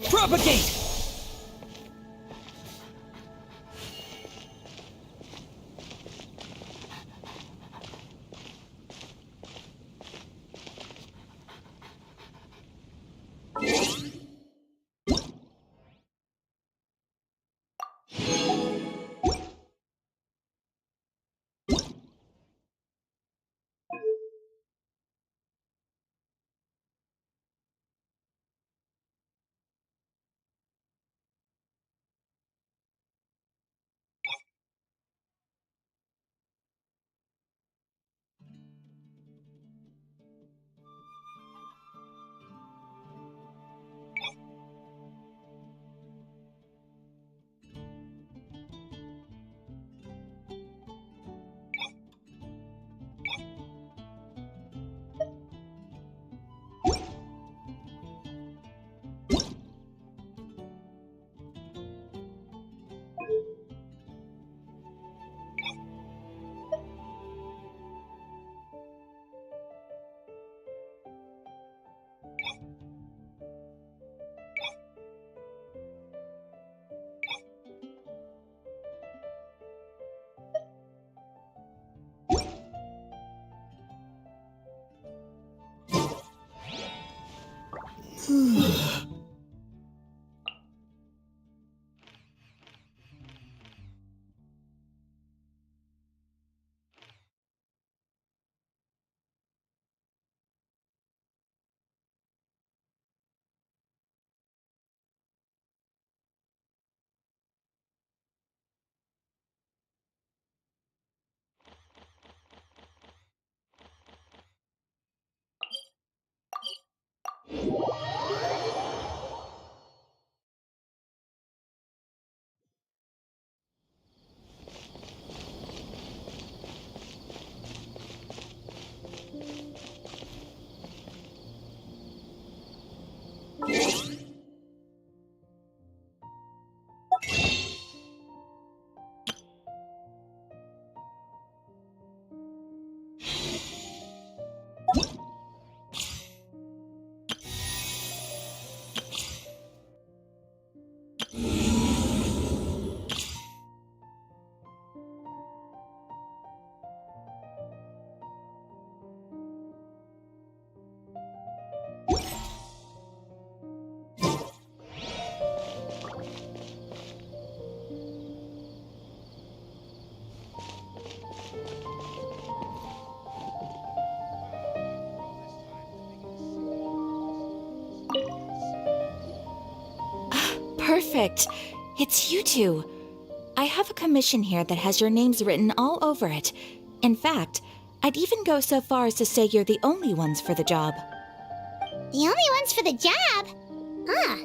Propagate! Perfect. It's you two. I have a commission here that has your names written all over it. In fact, I'd even go so far as to say you're the only ones for the job. The only ones for the job? Huh.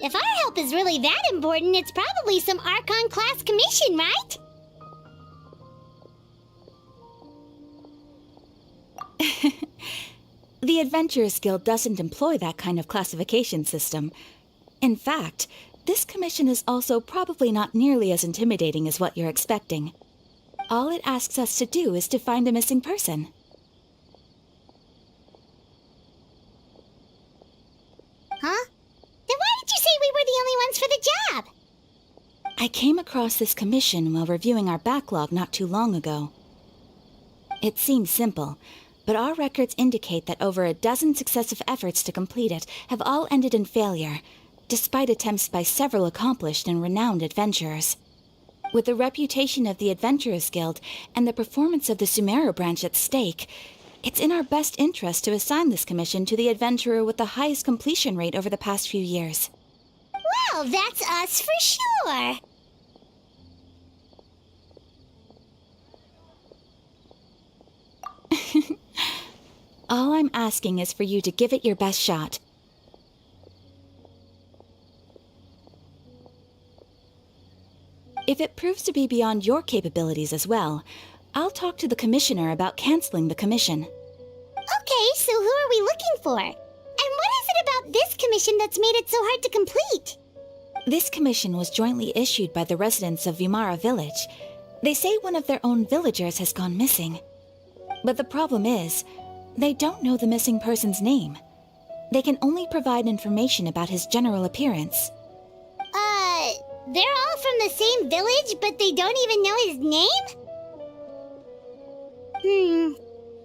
If our help is really that important, it's probably some Archon class commission, right? The Adventurers Guild doesn't employ that kind of classification system. In fact, this commission is also probably not nearly as intimidating as what you're expecting. All it asks us to do is to find a missing person. Huh? Then why did you say we were the only ones for the job? I came across this commission while reviewing our backlog not too long ago. It seems simple, but our records indicate that over a dozen successive efforts to complete it have all ended in failure, despite attempts by several accomplished and renowned adventurers. With the reputation of the Adventurers Guild and the performance of the Sumeru branch at stake, it's in our best interest to assign this commission to the adventurer with the highest completion rate over the past few years. Well, that's us for sure. All I'm asking is for you to give it your best shot. If it proves to be beyond your capabilities as well, I'll talk to the commissioner about canceling the commission. Okay, so who are we looking for? And what is it about this commission that's made it so hard to complete? This commission was jointly issued by the residents of Vimara Village. They say one of their own villagers has gone missing. But the problem is, they don't know the missing person's name. They can only provide information about his general appearance. They're all from the same village, but they don't even know his name?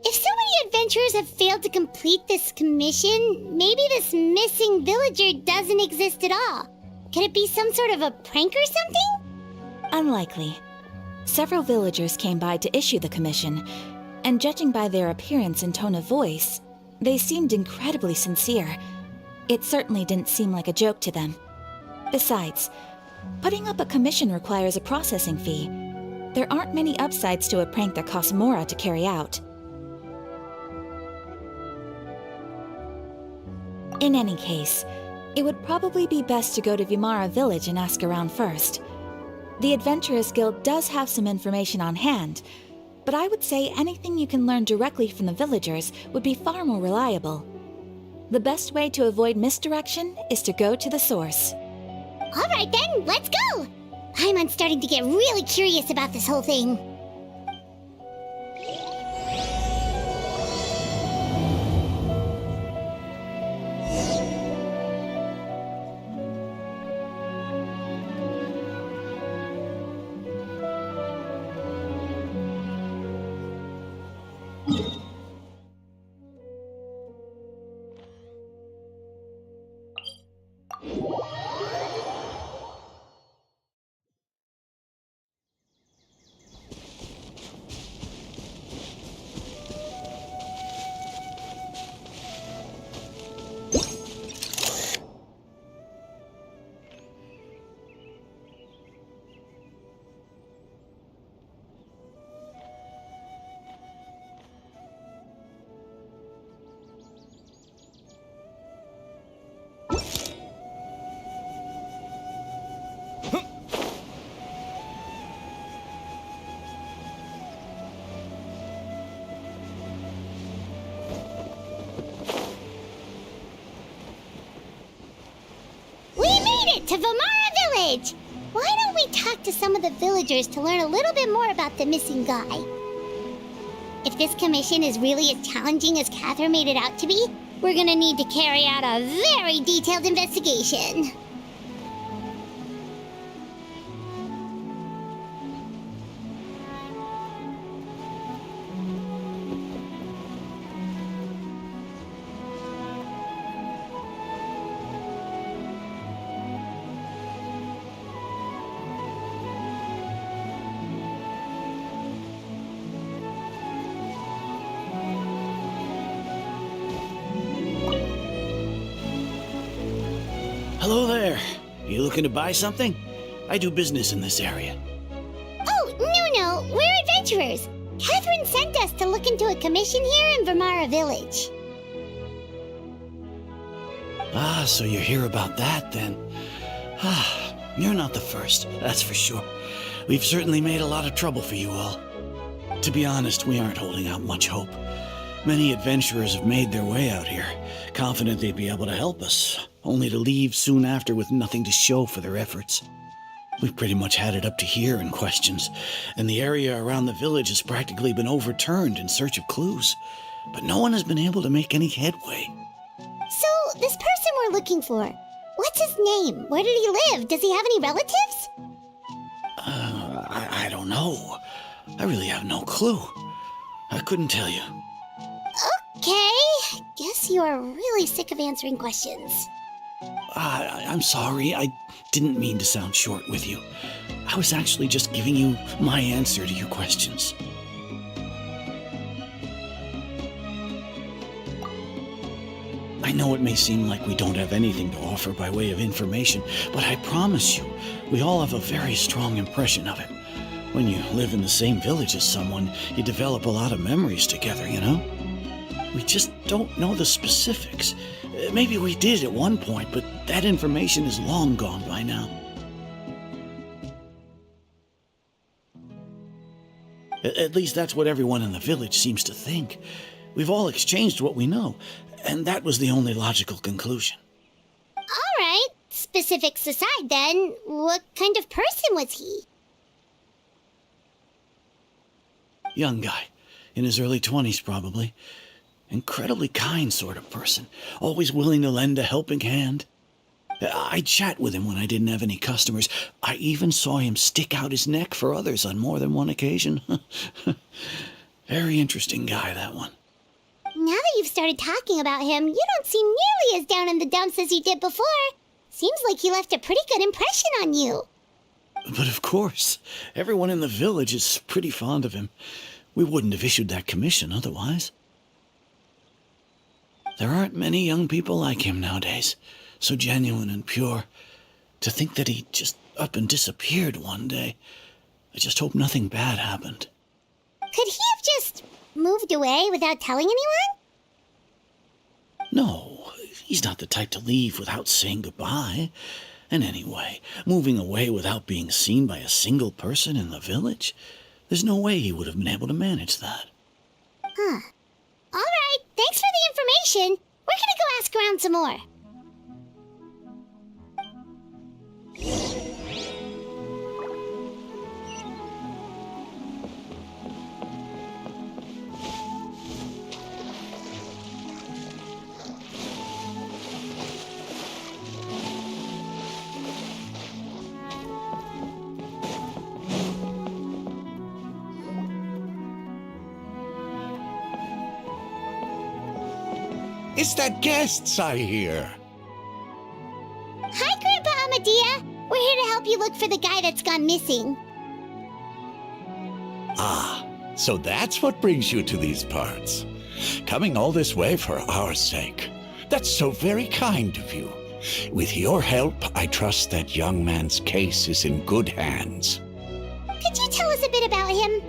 If so many adventurers have failed to complete this commission, maybe this missing villager doesn't exist at all. Could it be some sort of a prank or something? Unlikely. Several villagers came by to issue the commission, and judging by their appearance and tone of voice, they seemed incredibly sincere. It certainly didn't seem like a joke to them. Besides, putting up a commission requires a processing fee. There aren't many upsides to a prank that costs Mora to carry out. In any case, it would probably be best to go to Vimara Village and ask around first. The Adventurers Guild does have some information on hand, but I would say anything you can learn directly from the villagers would be far more reliable. The best way to avoid misdirection is to go to the source. Alright then, let's go! I'm starting to get really curious about this whole thing. To Vimara Village! Why don't we talk to some of the villagers to learn a little bit more about the missing guy? If this commission is really as challenging as Catherine made it out to be, we're gonna need to carry out a very detailed investigation. Hello there. You looking to buy something? I do business in this area. Oh, no, we're adventurers. Catherine sent us to look into a commission here in Vimara Village. Ah, so you're here about that then. Ah, you're not the first, that's for sure. We've certainly made a lot of trouble for you all. To be honest, we aren't holding out much hope. Many adventurers have made their way out here, confident they'd be able to help us, only to leave soon after with nothing to show for their efforts. We've pretty much had it up to here in questions, and the area around the village has practically been overturned in search of clues, but no one has been able to make any headway. So, this person we're looking for, what's his name? Where did he live? Does he have any relatives? I don't know. I really have no clue. I couldn't tell you. Okay, guess you are really sick of answering questions. I'm sorry, I didn't mean to sound short with you. I was actually just giving you my answer to your questions. I know it may seem like we don't have anything to offer by way of information, but I promise you, we all have a very strong impression of him. When you live in the same village as someone, you develop a lot of memories together, you know? We just don't know the specifics. Maybe we did at one point, but that information is long gone by now. At least that's what everyone in the village seems to think. We've all exchanged what we know, and that was the only logical conclusion. All right, specifics aside then, what kind of person was he? Young guy, in his early 20s probably. Incredibly kind sort of person, always willing to lend a helping hand. I'd chat with him when I didn't have any customers. I even saw him stick out his neck for others on more than one occasion. Very interesting guy, that one. Now that you've started talking about him, you don't seem nearly as down in the dumps as you did before. Seems like he left a pretty good impression on you. But of course, everyone in the village is pretty fond of him. We wouldn't have issued that commission otherwise. There aren't many young people like him nowadays, so genuine and pure. To think that he just up and disappeared one day. I just hope nothing bad happened. Could he have just moved away without telling anyone? No, he's not the type to leave without saying goodbye. And anyway, moving away without being seen by a single person in the village? There's no way he would have been able to manage that. Huh. All right, thanks for the information. We're gonna go ask around some more. It's that guests I hear. Hi, Grandpa Amadea. We're here to help you look for the guy that's gone missing. Ah, so that's what brings you to these parts. Coming all this way for our sake. That's so very kind of you. With your help, I trust that young man's case is in good hands. Could you tell us a bit about him?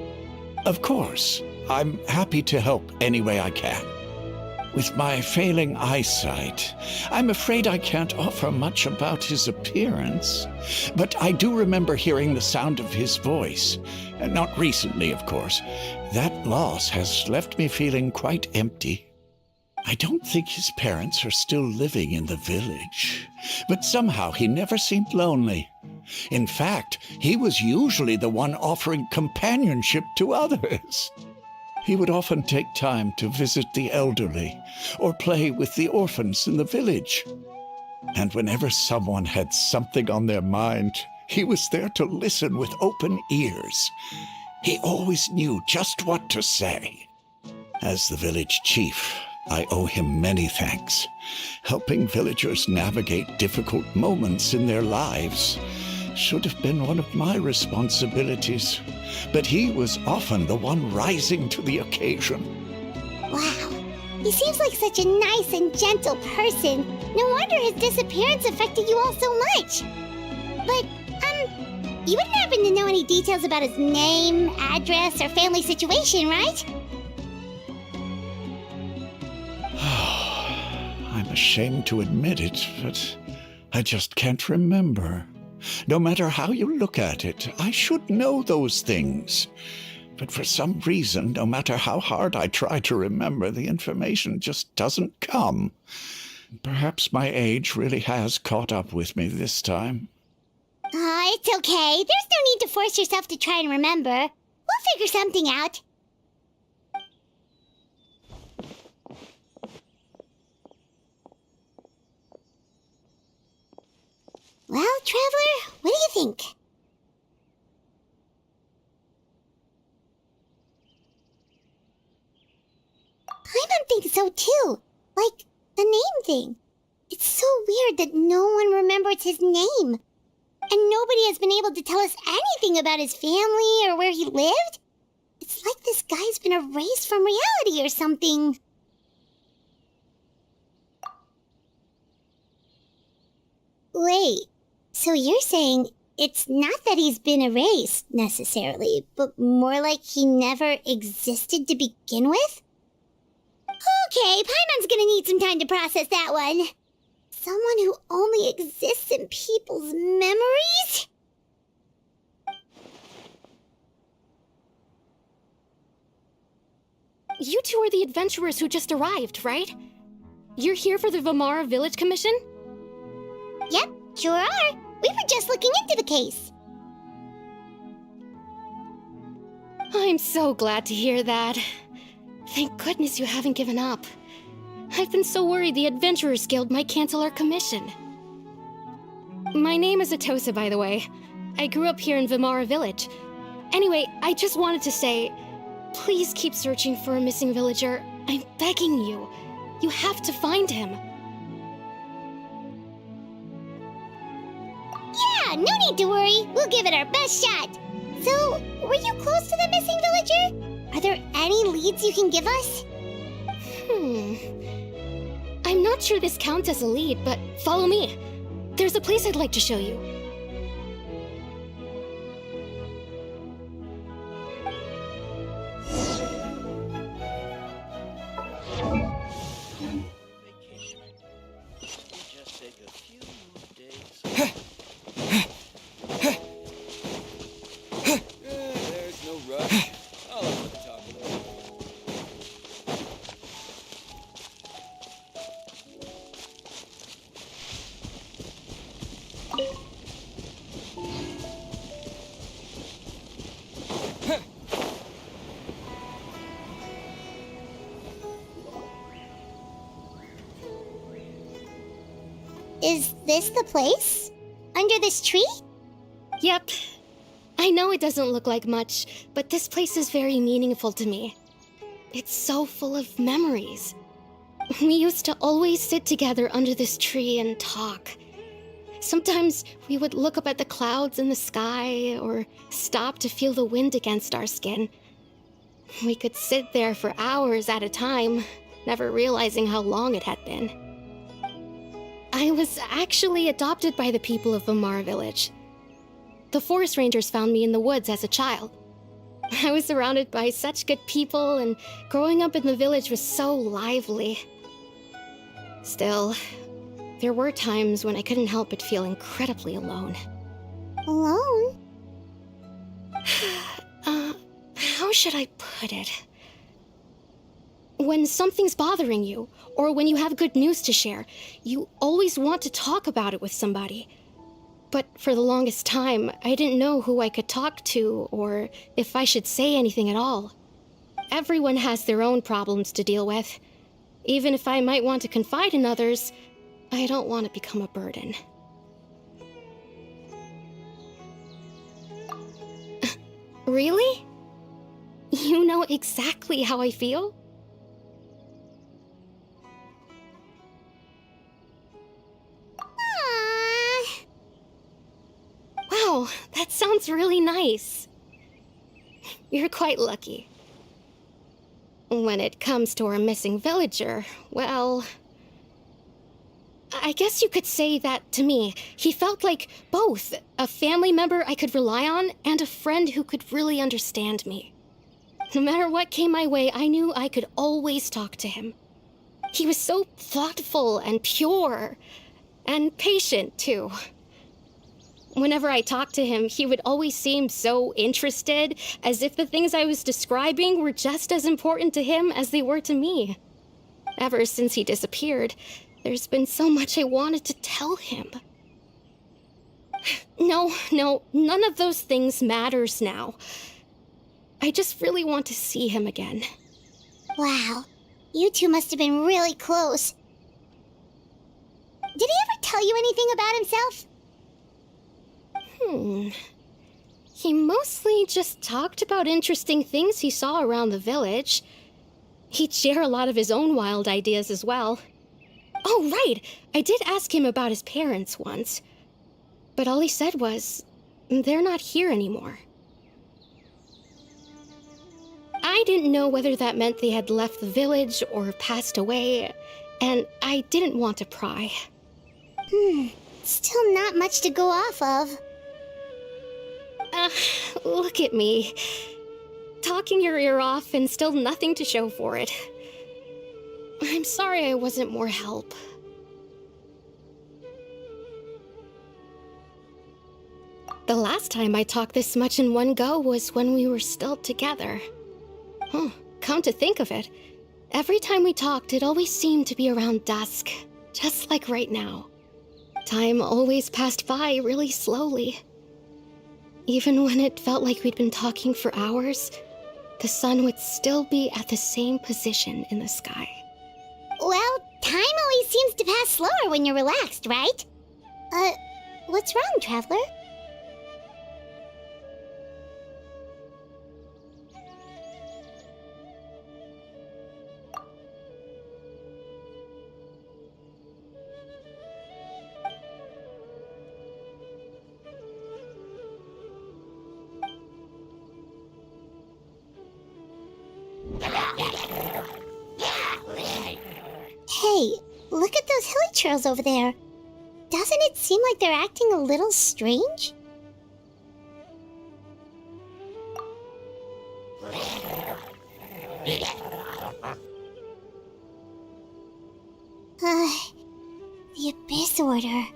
Of course. I'm happy to help any way I can. With my failing eyesight, I'm afraid I can't offer much about his appearance. But I do remember hearing the sound of his voice. Not recently, of course. That loss has left me feeling quite empty. I don't think his parents are still living in the village. But somehow he never seemed lonely. In fact, he was usually the one offering companionship to others. He would often take time to visit the elderly or play with the orphans in the village. And whenever someone had something on their mind, he was there to listen with open ears. He always knew just what to say. As the village chief, I owe him many thanks. Helping villagers navigate difficult moments in their lives should have been one of my responsibilities. But he was often the one rising to the occasion. Wow, he seems like such a nice and gentle person. No wonder his disappearance affected you all so much. But, you wouldn't happen to know any details about his name, address, or family situation, right? I'm ashamed to admit it, but I just can't remember. No matter how you look at it, I should know those things. But for some reason, no matter how hard I try to remember, the information just doesn't come. Perhaps my age really has caught up with me this time. It's okay. There's no need to force yourself to try and remember. We'll figure something out. Well, Traveler, what do you think? I don't think so, too. Like, the name thing. It's so weird that no one remembers his name. And nobody has been able to tell us anything about his family or where he lived. It's like this guy's been erased from reality or something. Wait. So you're saying it's not that he's been erased, necessarily, but more like he never existed to begin with? Okay, Paimon's gonna need some time to process that one. Someone who only exists in people's memories? You two are the adventurers who just arrived, right? You're here for the Vamara Village Commission? Yep, sure are. We were just looking into the case. I'm so glad to hear that. Thank goodness you haven't given up. I've been so worried the Adventurers Guild might cancel our commission. My name is Atosa, by the way. I grew up here in Vamara Village. Anyway, I just wanted to say, please keep searching for a missing villager. I'm begging you. You have to find him. Yeah, no need to worry. We'll give it our best shot. So, were you close to the missing villager? Are there any leads you can give us? I'm not sure this counts as a lead, but follow me. There's a place I'd like to show you. There's no rush. I'll have to talk with her. Is this the place? Under this tree? Yep. I know it doesn't look like much, but this place is very meaningful to me. It's so full of memories. We used to always sit together under this tree and talk. Sometimes we would look up at the clouds in the sky or stop to feel the wind against our skin. We could sit there for hours at a time, never realizing how long it had been. I was actually adopted by the people of Vamara Village. The forest rangers found me in the woods as a child. I was surrounded by such good people, and growing up in the village was so lively. Still, there were times when I couldn't help but feel incredibly alone. Alone? How should I put it? When something's bothering you, or when you have good news to share, you always want to talk about it with somebody. But for the longest time, I didn't know who I could talk to, or if I should say anything at all. Everyone has their own problems to deal with. Even if I might want to confide in others, I don't want to become a burden. Really? You know exactly how I feel? Aww. Wow, that sounds really nice. You're quite lucky. When it comes to our missing villager, well, I guess you could say that to me. He felt like both a family member I could rely on and a friend who could really understand me. No matter what came my way, I knew I could always talk to him. He was so thoughtful and pure, and patient, too. Whenever I talked to him, he would always seem so interested, as if the things I was describing were just as important to him as they were to me. Ever since he disappeared, there's been so much I wanted to tell him. No, none of those things matters now. I just really want to see him again. Wow, you two must have been really close. Did he ever tell you anything about himself? He mostly just talked about interesting things he saw around the village. He'd share a lot of his own wild ideas as well. Oh, right! I did ask him about his parents once. But all he said was, they're not here anymore. I didn't know whether that meant they had left the village or passed away, and I didn't want to pry. Still not much to go off of. Look at me. Talking your ear off and still nothing to show for it. I'm sorry I wasn't more help. The last time I talked this much in one go was when we were still together. Huh, come to think of it, every time we talked, it always seemed to be around dusk, just like right now. Time always passed by really slowly. Even when it felt like we'd been talking for hours, the sun would still be at the same position in the sky. Well, time always seems to pass slower when you're relaxed, right? What's wrong, Traveler? Hey, look at those hilly trails over there. Doesn't it seem like they're acting a little strange? The Abyss Order.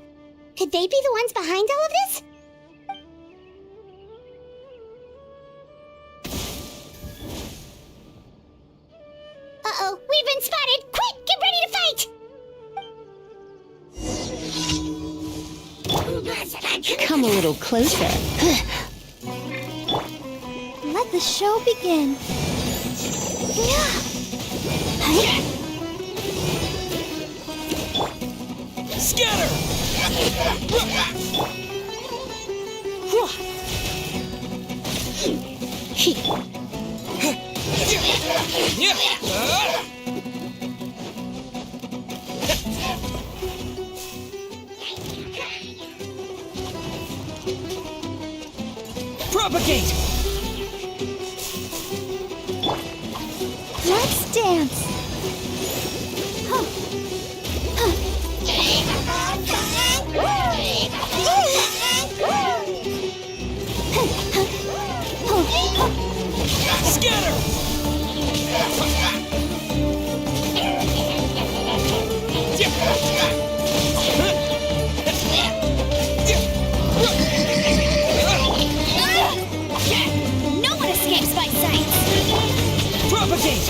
Could they be the ones behind all of this? Uh-oh, we've been spotted! Quick, get ready to fight! Come a little closer. Let the show begin. Scatter! Propagate! Let's dance. Scatter! No one escapes my sight. Propagate!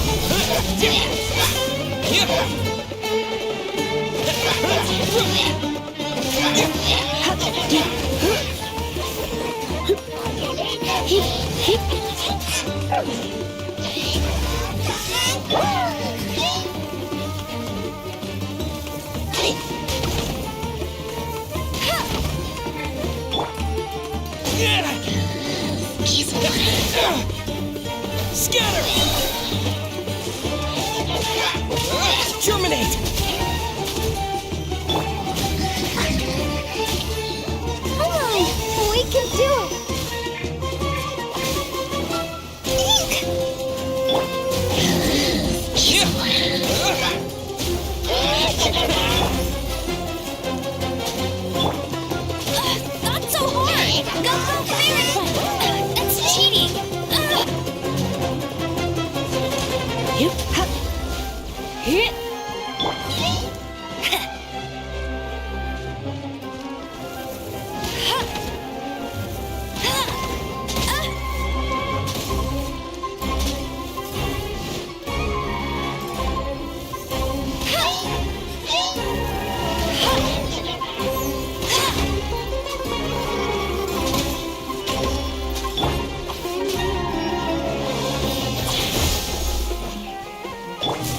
Scatter! Germinate! Come on, we can do it. Not so hard. Go Fairy! That's cheating.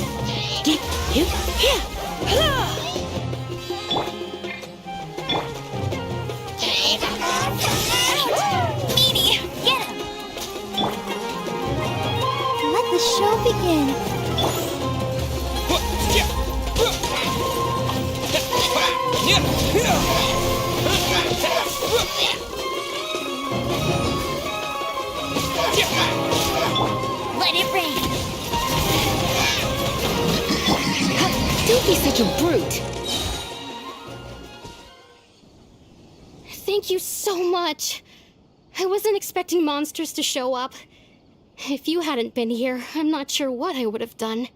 Meanie, get him! Let the show begin. Let it rain. Don't be such a brute. Thank you so much. I wasn't expecting monsters to show up. If you hadn't been here, I'm not sure what I would have done.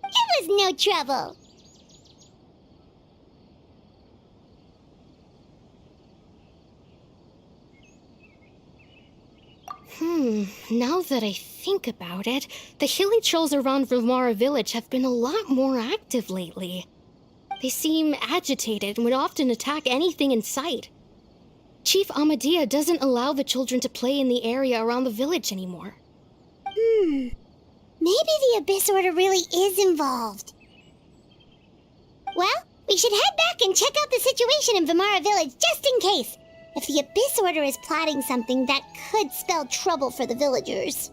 It was no trouble. Now that I think about it, the hilly trolls around Vimara village have been a lot more active lately. They seem agitated and would often attack anything in sight. Chief Amadea doesn't allow the children to play in the area around the village anymore. Maybe the Abyss Order really is involved. Well, we should head back and check out the situation in Vimara village just in case. If the Abyss Order is plotting something, that could spell trouble for the villagers.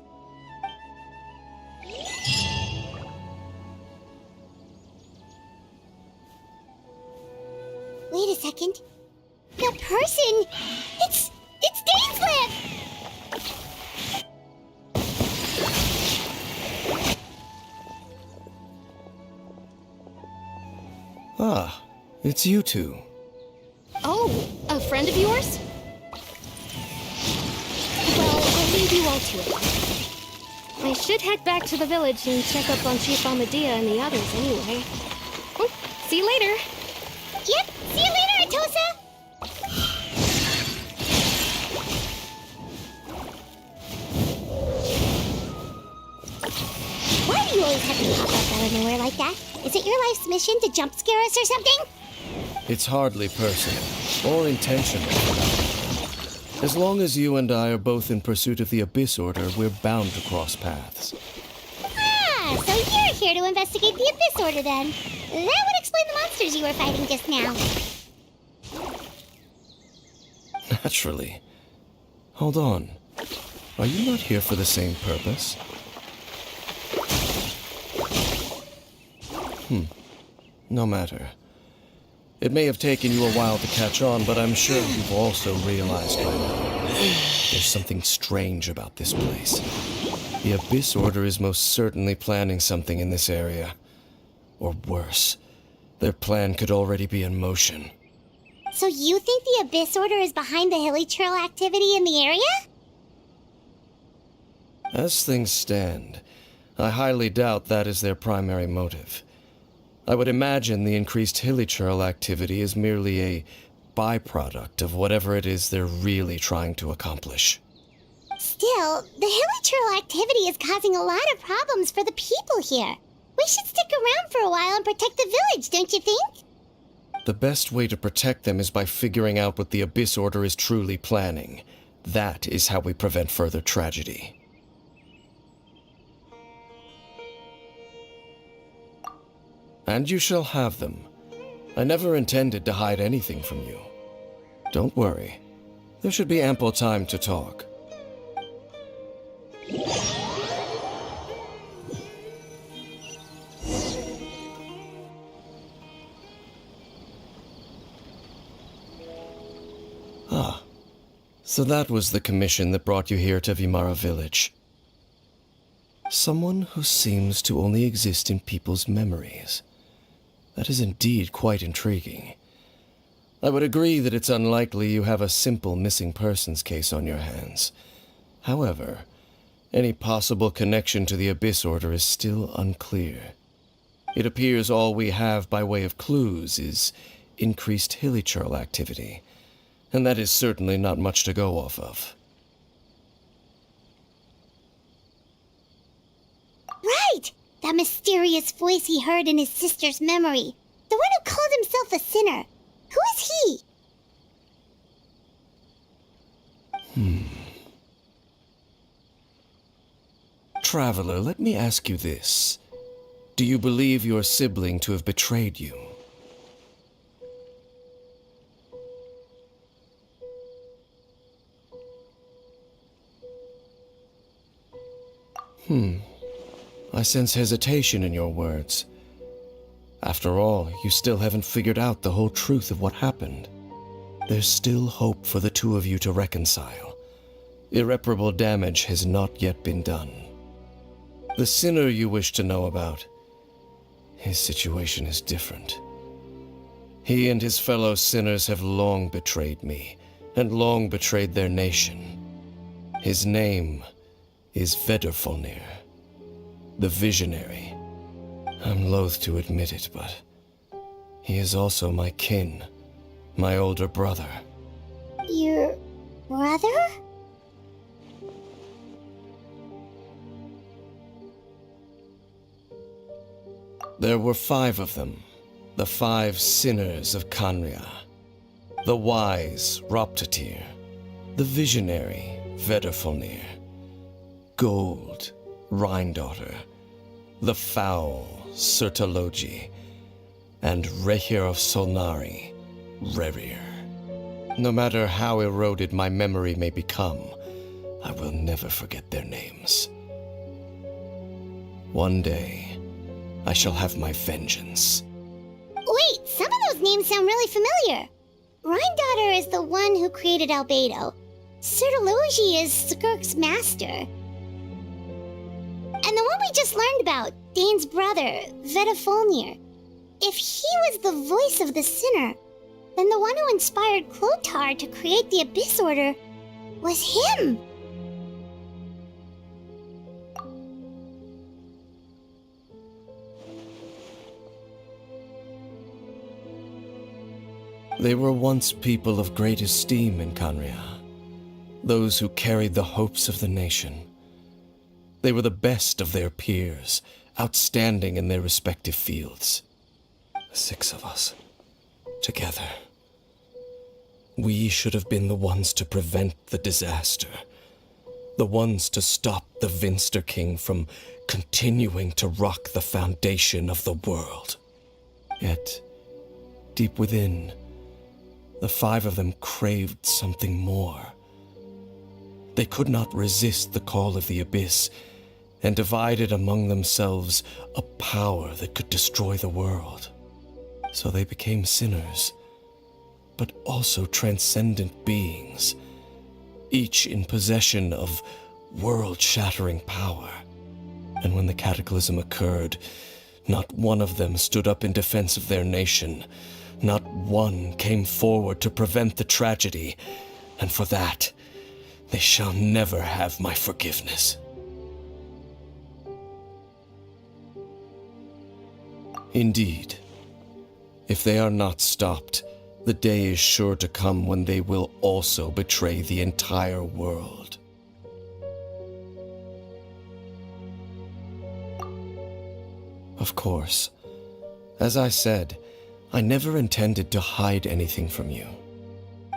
Wait a second. The person... It's Dainsleif! Ah, it's you two. Oh, a friend of yours? Well, I'll leave you all to it. I should head back to the village and check up on Chief Amadea and the others anyway. See you later. Yep, see you later, Atosa! Why do you always have to pop up out of nowhere like that? Is it your life's mission to jump scare us or something? It's hardly personal, or intentional. As long as you and I are both in pursuit of the Abyss Order, we're bound to cross paths. Ah, so you're here to investigate the Abyss Order then. That would explain the monsters you were fighting just now. Naturally. Hold on. Are you not here for the same purpose? No matter. It may have taken you a while to catch on, but I'm sure you've also realized by now. There's something strange about this place. The Abyss Order is most certainly planning something in this area. Or worse, their plan could already be in motion. So you think the Abyss Order is behind the hilly trail activity in the area? As things stand, I highly doubt that is their primary motive. I would imagine the increased hilly trail activity is merely a byproduct of whatever it is they're really trying to accomplish. Still, the hilly trail activity is causing a lot of problems for the people here. We should stick around for a while and protect the village, don't you think? The best way to protect them is by figuring out what the Abyss Order is truly planning. That is how we prevent further tragedy. And you shall have them. I never intended to hide anything from you. Don't worry. There should be ample time to talk. Ah, so that was the commission that brought you here to Vimara village. Someone who seems to only exist in people's memories. That is indeed quite intriguing. I would agree that it's unlikely you have a simple missing persons case on your hands. However, any possible connection to the Abyss Order is still unclear. It appears all we have by way of clues is increased hilly trail activity, and that is certainly not much to go off of. Right! That mysterious voice he heard in his sister's memory. The one who called himself a sinner. Who is he? Traveler, let me ask you this. Do you believe your sibling to have betrayed you? I sense hesitation in your words. After all, you still haven't figured out the whole truth of what happened. There's still hope for the two of you to reconcile. Irreparable damage has not yet been done. The sinner you wish to know about, his situation is different. He and his fellow sinners have long betrayed me, and long betrayed their nation. His name is Vedderfolnir, the Visionary. I'm loath to admit it, but he is also my kin, my older brother. Your brother? There were 5 of them, the 5 sinners of Kanria. The wise Roptatir, the visionary Vedderfolnir, Gold Rhindaughter, the foul Sertalogi, and Rehir of Solnari, Rerir. No matter how eroded my memory may become, I will never forget their names. One day, I shall have my vengeance. Wait, some of those names sound really familiar. Rhindaughter is the one who created Albedo. Sertalogi is Skirk's master. And the one we just learned about, Dane's brother, Vedderfolnir. If he was the voice of the sinner, then the one who inspired Clothar to create the Abyss Order was him. They were once people of great esteem in Kanria, those who carried the hopes of the nation. They were the best of their peers, outstanding in their respective fields. The 6 of us, together. We should have been the ones to prevent the disaster, the ones to stop the Vinster King from continuing to rock the foundation of the world. Yet, deep within, the 5 of them craved something more. They could not resist the call of the Abyss, and divided among themselves a power that could destroy the world. So they became sinners, but also transcendent beings, each in possession of world-shattering power. And when the cataclysm occurred, not one of them stood up in defense of their nation. Not one came forward to prevent the tragedy, and for that, they shall never have my forgiveness. Indeed, if they are not stopped, the day is sure to come when they will also betray the entire world. Of course, as I said, I never intended to hide anything from you.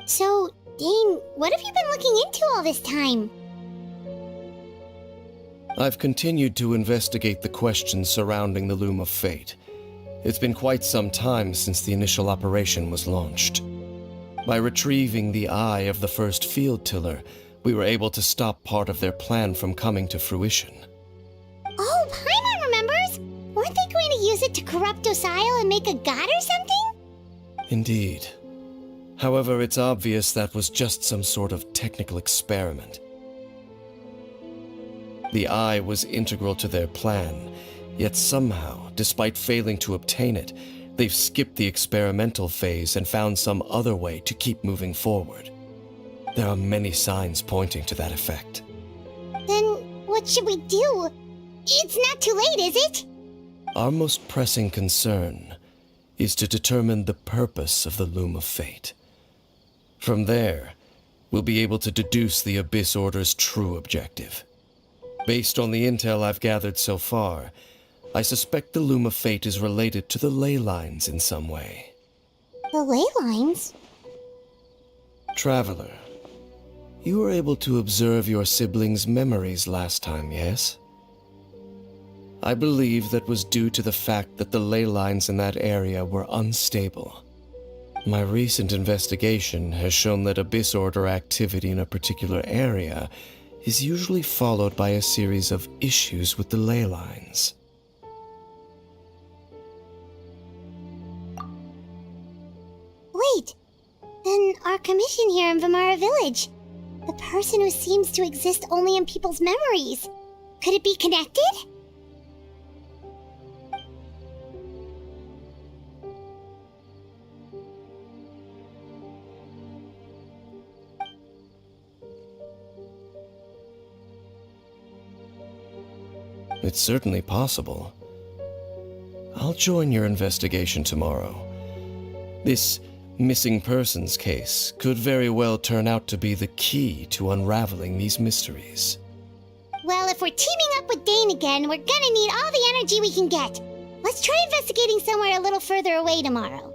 So, Dane, what have you been looking into all this time? I've continued to investigate the questions surrounding the Loom of Fate. It's been quite some time since the initial operation was launched. By retrieving the eye of the first field tiller, we were able to stop part of their plan from coming to fruition. Oh, Paimon remembers! Weren't they going to use it to corrupt Osial and make a god or something? Indeed. However, it's obvious that was just some sort of technical experiment. The eye was integral to their plan, yet somehow, despite failing to obtain it, they've skipped the experimental phase and found some other way to keep moving forward. There are many signs pointing to that effect. Then, what should we do? It's not too late, is it? Our most pressing concern is to determine the purpose of the Loom of Fate. From there, we'll be able to deduce the Abyss Order's true objective. Based on the intel I've gathered so far, I suspect the Loom of Fate is related to the ley lines in some way. The ley lines? Traveler, you were able to observe your siblings' memories last time, yes? I believe that was due to the fact that the ley lines in that area were unstable. My recent investigation has shown that Abyss Order activity in a particular area is usually followed by a series of issues with the ley lines. Wait, then our commission here in Vimara Village, the person who seems to exist only in people's memories, could it be connected? It's certainly possible. I'll join your investigation tomorrow. This missing persons case could very well turn out to be the key to unraveling these mysteries. Well, if we're teaming up with Dane again, we're gonna need all the energy we can get. Let's try investigating somewhere a little further away tomorrow.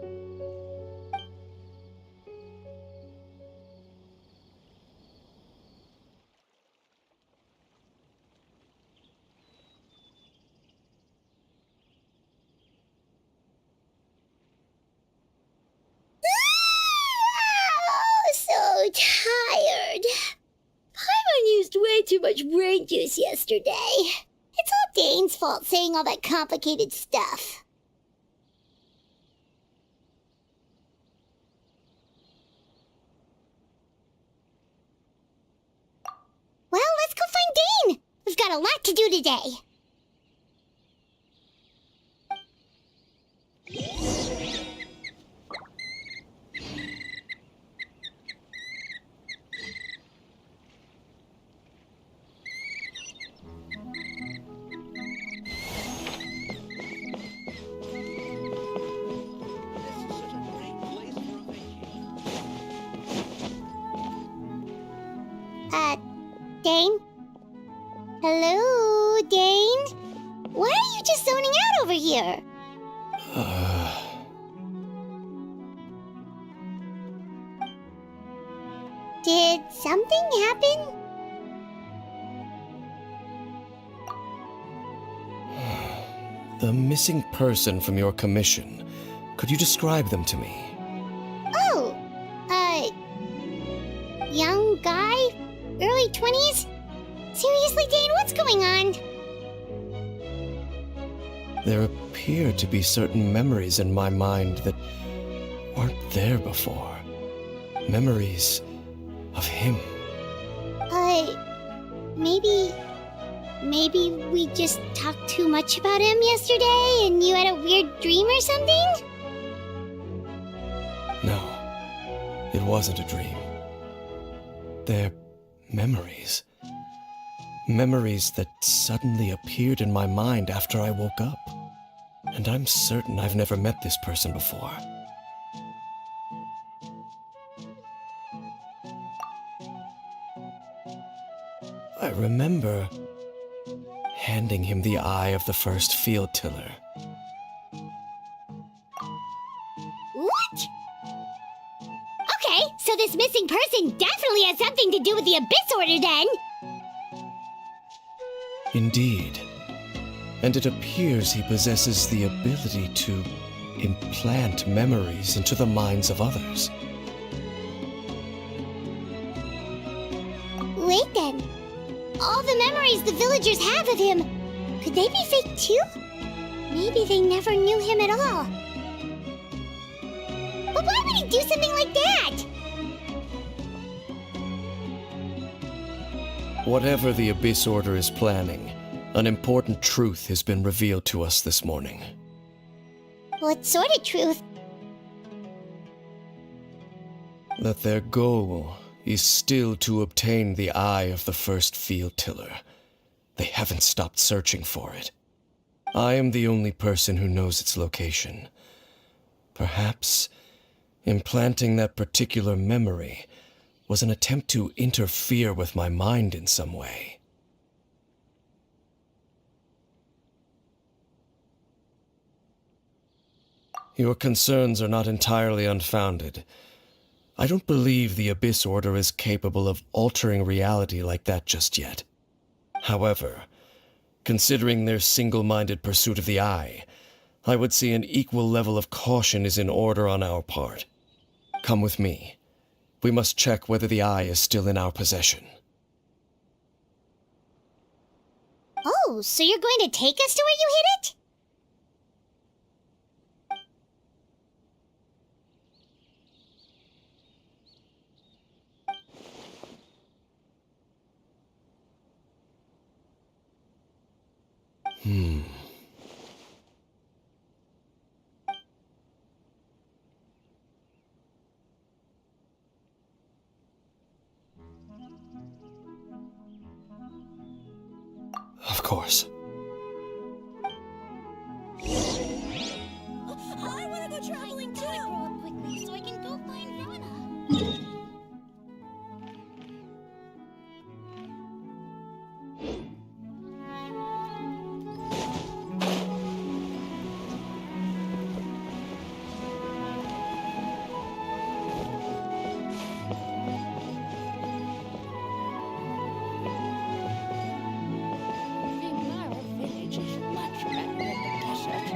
So tired. Paimon used way too much brain juice yesterday. It's all Dane's fault saying all that complicated stuff. Well, let's go find Dane. We've got a lot to do today. Dane? Hello, Dane? Why are you just zoning out over here? Did something happen? The missing person from your commission. Could you describe them to me? Oh, young guy? Early 20s? Seriously, Dane, what's going on? There appear to be certain memories in my mind that weren't there before. Memories of him. Maybe we just talked too much about him yesterday and you had a weird dream or something? No, it wasn't a dream. They're memories. Memories that suddenly appeared in my mind after I woke up. And I'm certain I've never met this person before. I remember handing him the eye of the first field tiller. What? Okay, so this missing person definitely has something to do with the Abyss Order then! Indeed. And it appears he possesses the ability to implant memories into the minds of others. Wait then. All the memories the villagers have of him, could they be fake too? Maybe they never knew him at all. But why would he do something like that? Whatever the Abyss Order is planning, an important truth has been revealed to us this morning. What sort of truth? That their goal is still to obtain the eye of the first field tiller. They haven't stopped searching for it. I am the only person who knows its location. Perhaps implanting that particular memory was an attempt to interfere with my mind in some way. Your concerns are not entirely unfounded. I don't believe the Abyss Order is capable of altering reality like that just yet. However, considering their single-minded pursuit of the eye, I would say an equal level of caution is in order on our part. Come with me. We must check whether the eye is still in our possession. Oh, so you're going to take us to where you hid it? Of course. traveling too! I grow up quickly so I can go find Rana. Vimara village is much better than the desert.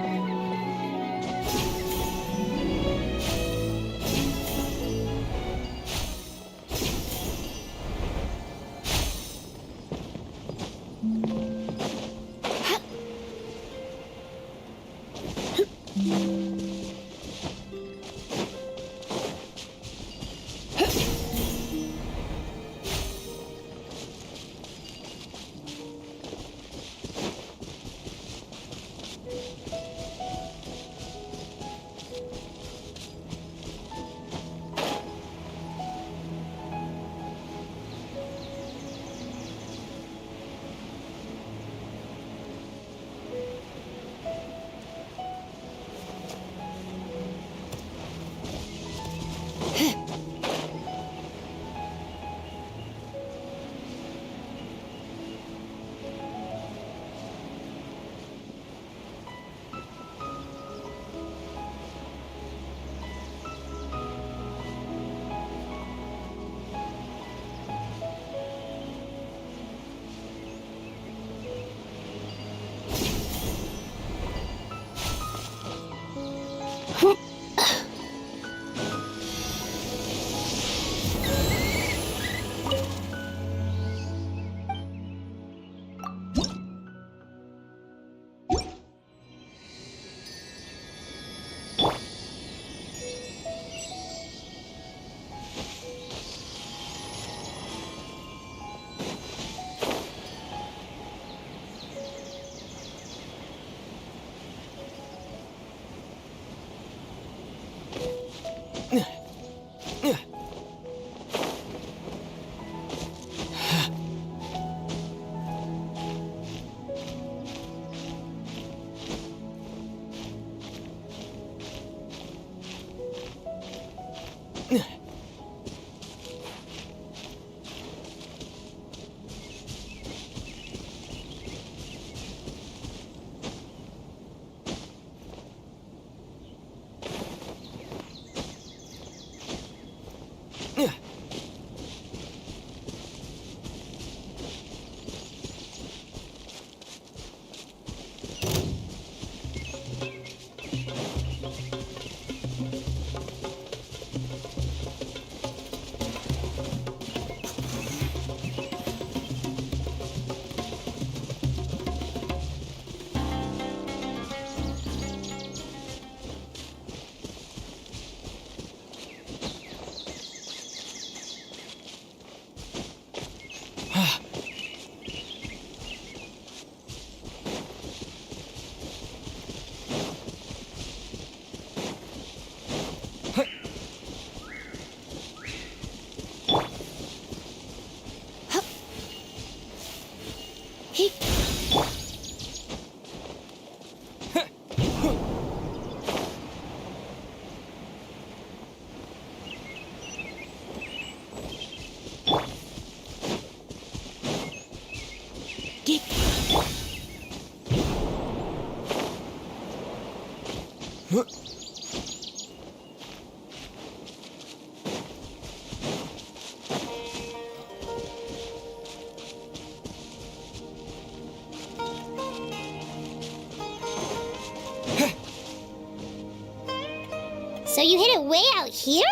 So you hid it way out here?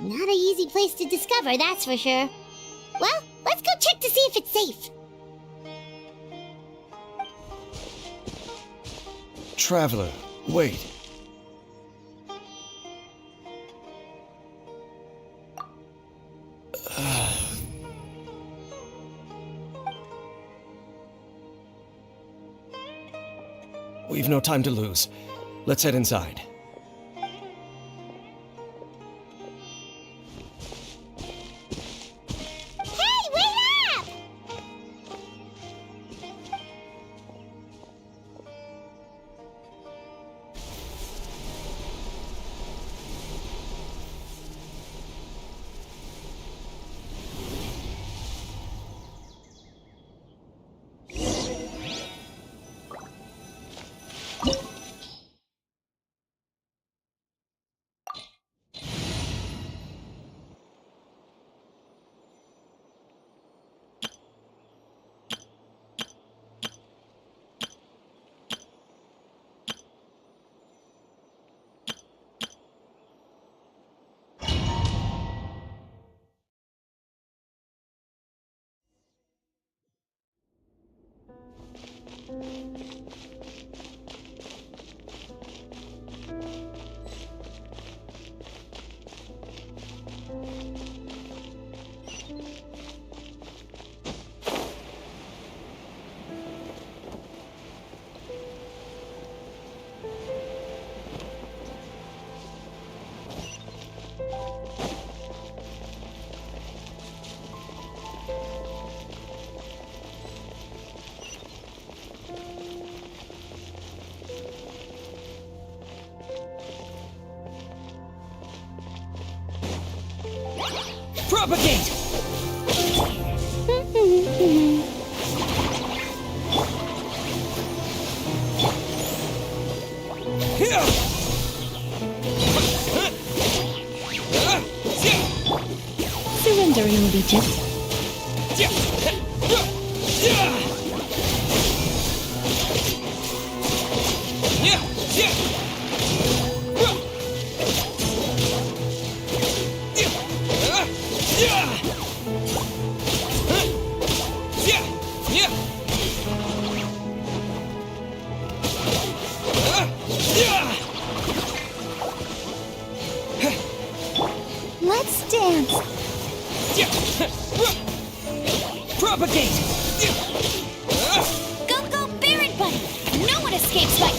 Not an easy place to discover, that's for sure. Well, let's go check to see if it's safe. Traveler, wait. We've no time to lose. Let's head inside. Hey, wait up! Propagate! Surrendering allegiance. Let's dance. Propagate! Go, go, Baron Bunny! No one escapes like...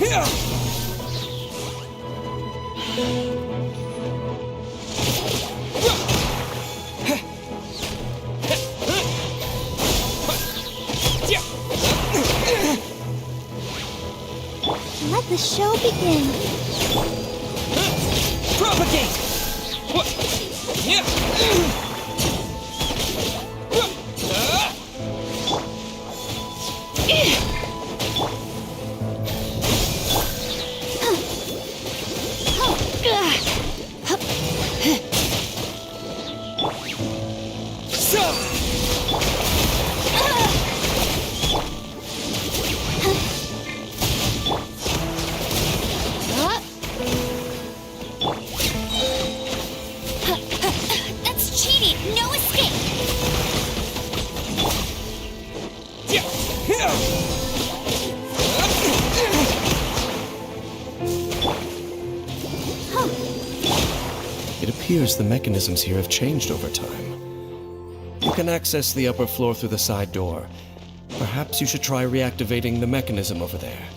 Get up! Let the show begin. Propagate! That's cheating! No escape! It appears the mechanisms here have changed over time. You can access the upper floor through the side door. Perhaps you should try reactivating the mechanism over there.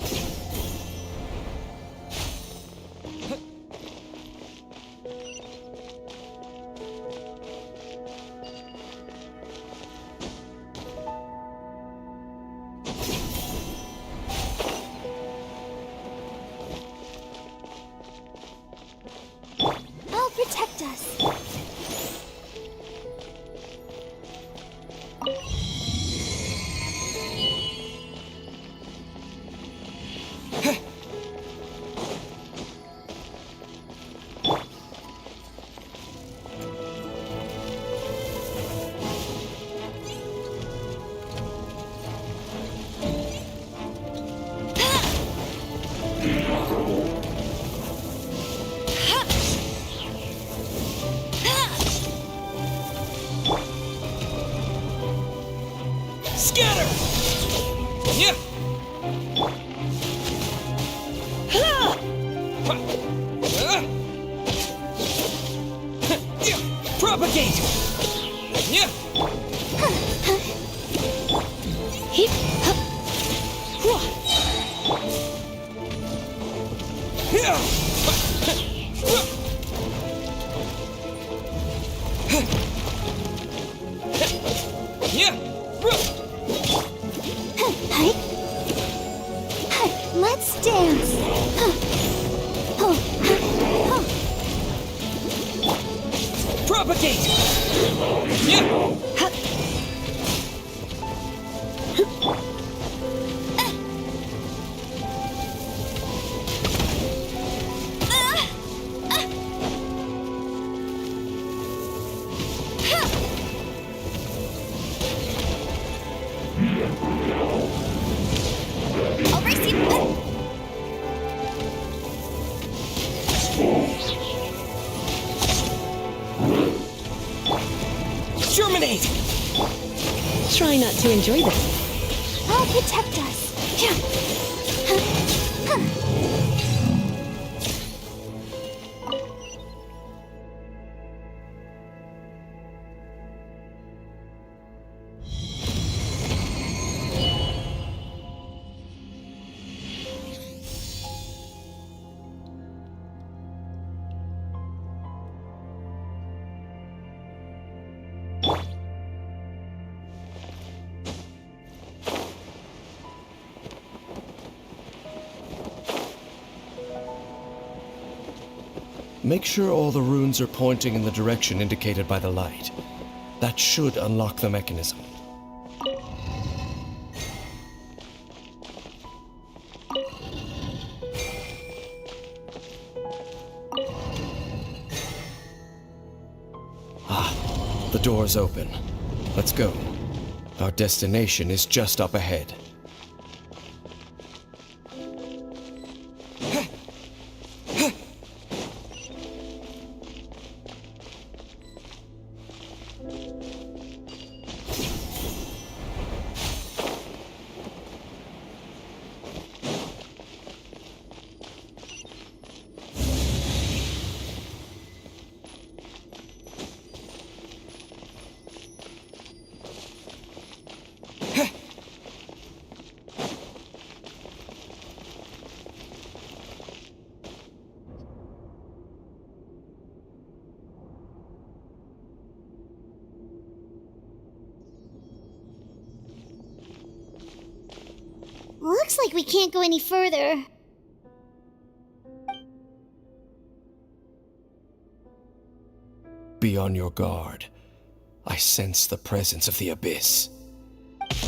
Scatter! Yeah! Propagate! Yeah! Hip, hup, whoa. Yeah! Yeah! Let's dance. Propagate! Yeah! Germinate! Try not to enjoy this. I'll protect us. Make sure all the runes are pointing in the direction indicated by the light. That should unlock the mechanism. Ah, the door's open. Let's go. Our destination is just up ahead. Looks like we can't go any further. Be on your guard. I sense the presence of the abyss. It's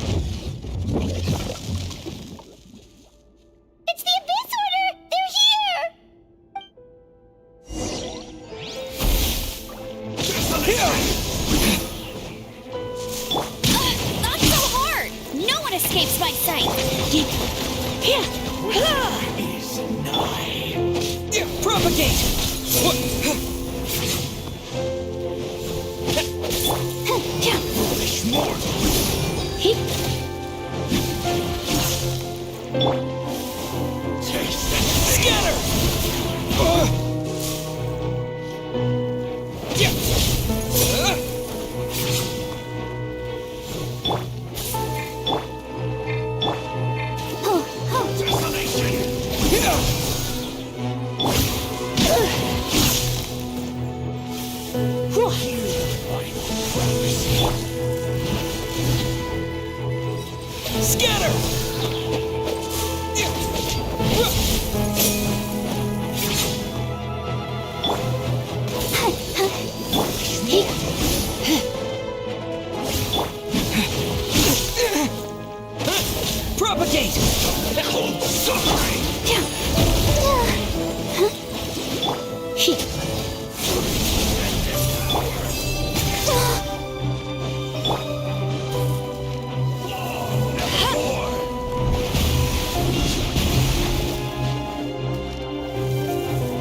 the Abyss Order! They're here! Not so hard! No one escapes my sight! Is nigh. Propagate! Foolish mortal! Taste and scatter! Scatter! Propagate! Cold suffering!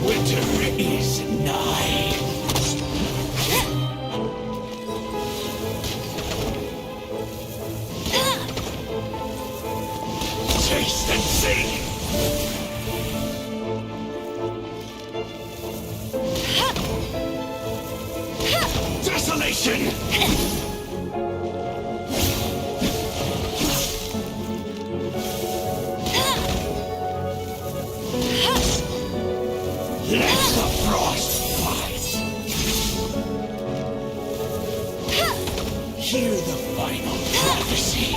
Winter is nigh. Taste and see! Desolation! Let the frost bite! Hear the final prophecy!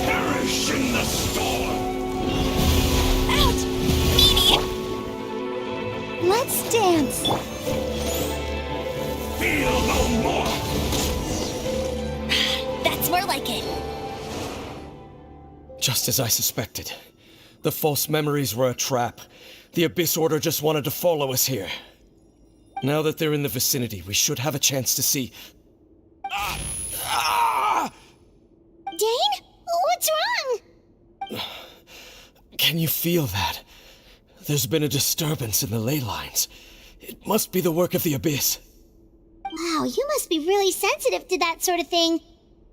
Perish in the storm! Out! Meanie! Let's dance! Feel no more! That's more like it. Just as I suspected. The false memories were a trap. The Abyss Order just wanted to follow us here. Now that they're in the vicinity, we should have a chance to see... Dane? What's wrong? Can you feel that? There's been a disturbance in the ley lines. It must be the work of the Abyss. Wow, you must be really sensitive to that sort of thing.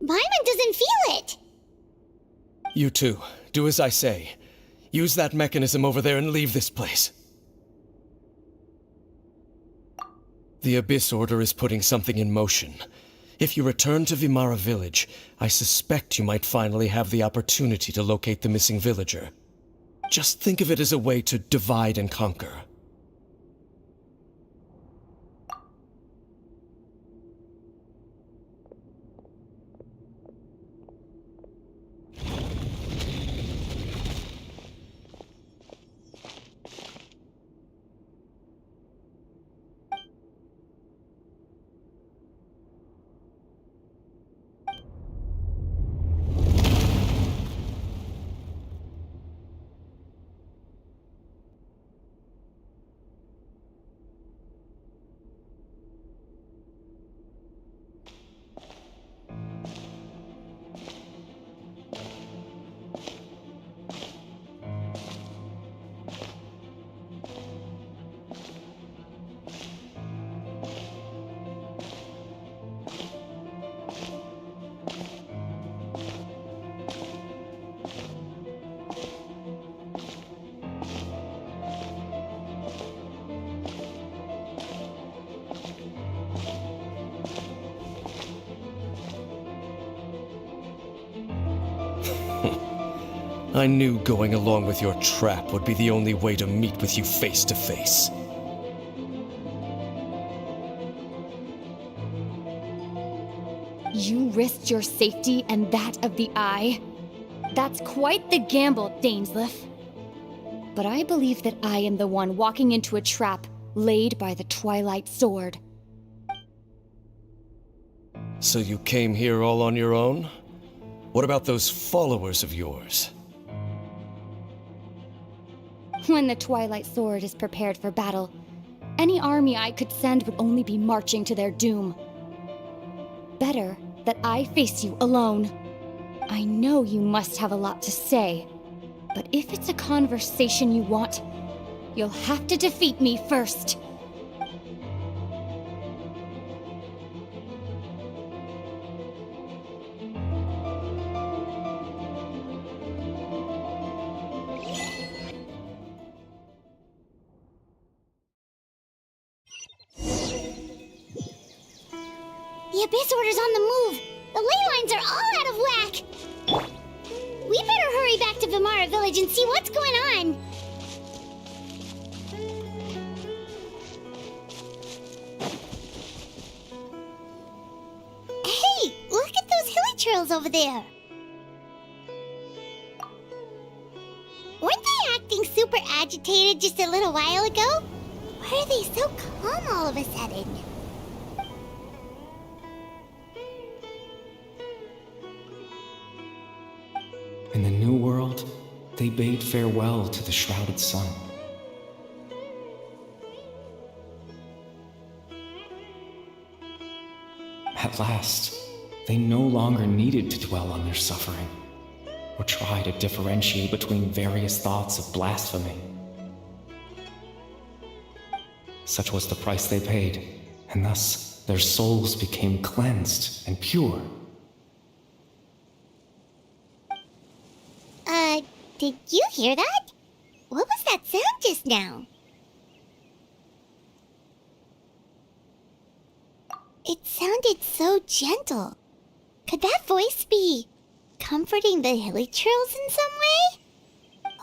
Paimon doesn't feel it. You too. Do as I say. Use that mechanism over there and leave this place. The Abyss Order is putting something in motion. If you return to Vimara Village, I suspect you might finally have the opportunity to locate the missing villager. Just think of it as a way to divide and conquer. I knew going along with your trap would be the only way to meet with you face to face. You risked your safety and that of the Eye? That's quite the gamble, Dainsleif. But I believe that I am the one walking into a trap laid by the Twilight Sword. So you came here all on your own? What about those followers of yours? When the Twilight Sword is prepared for battle, any army I could send would only be marching to their doom. Better that I face you alone. I know you must have a lot to say, but if it's a conversation you want, you'll have to defeat me first. The Abyss Order's on the move. The ley lines are all out of whack. We better hurry back to Vimara Village and see what's going on. Hey, look at those hilly trails over there. Weren't they acting super agitated just a little while ago? Why are they so calm all of a sudden? In the New World, they bade farewell to the shrouded sun. At last, they no longer needed to dwell on their suffering, or try to differentiate between various thoughts of blasphemy. Such was the price they paid, and thus their souls became cleansed and pure. Did you hear that? What was that sound just now? It sounded so gentle. Could that voice be comforting the hilichurls in some way?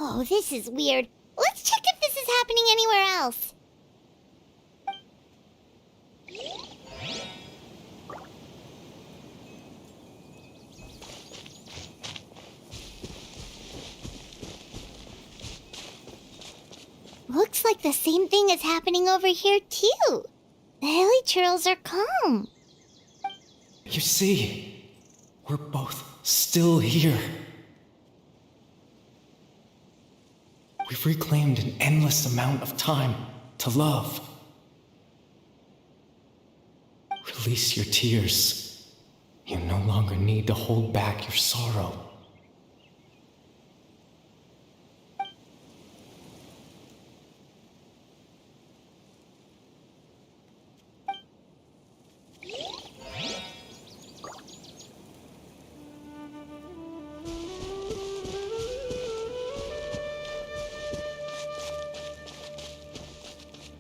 Oh, this is weird. Let's check if this is happening anywhere else. Looks like the same thing is happening over here, too. The hilichurls are calm. You see, we're both still here. We've reclaimed an endless amount of time to love. Release your tears. You no longer need to hold back your sorrow.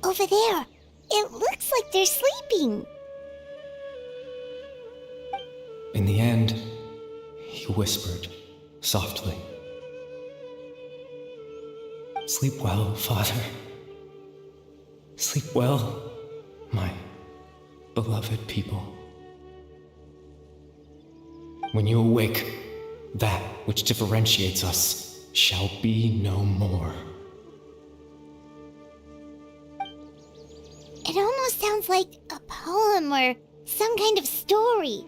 Over there. It looks like they're sleeping. In the end, he whispered softly, "Sleep well, Father. Sleep well, my beloved people. When you awake, that which differentiates us shall be no more." It almost sounds like a poem or some kind of story.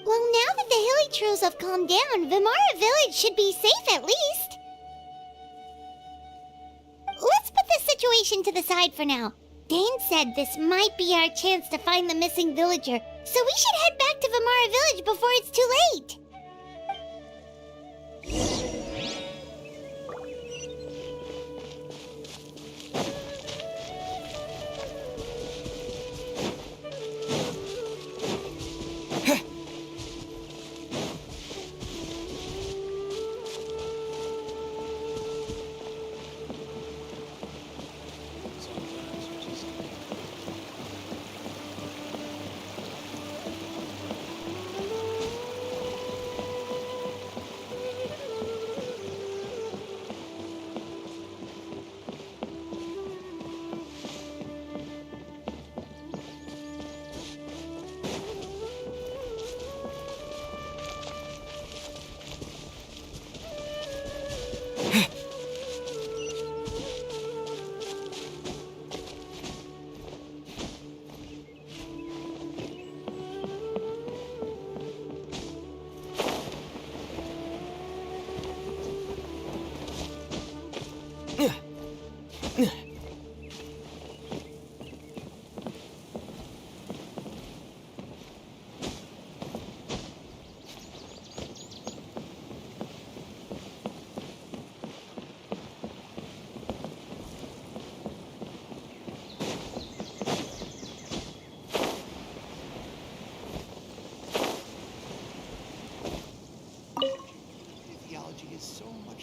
Well, now that the hilichurls have calmed down, Vimara Village should be safe at least. Let's put this situation to the side for now. Dane said this might be our chance to find the missing villager, so we should head back to Vimara Village before it's too late.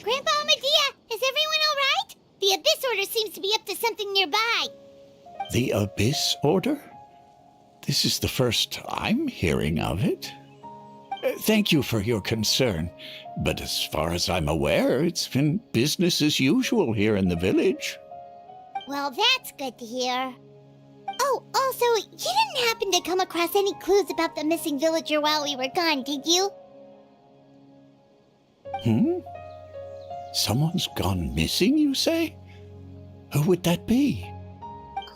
Grandpa Medea, is everyone all right? The Abyss Order seems to be up to something nearby. The Abyss Order? This is the first I'm hearing of it. Thank you for your concern, but as far as I'm aware, it's been business as usual here in the village. Well, that's good to hear. Oh, also, you didn't happen to come across any clues about the missing villager while we were gone, did you? Someone's gone missing, you say? Who would that be?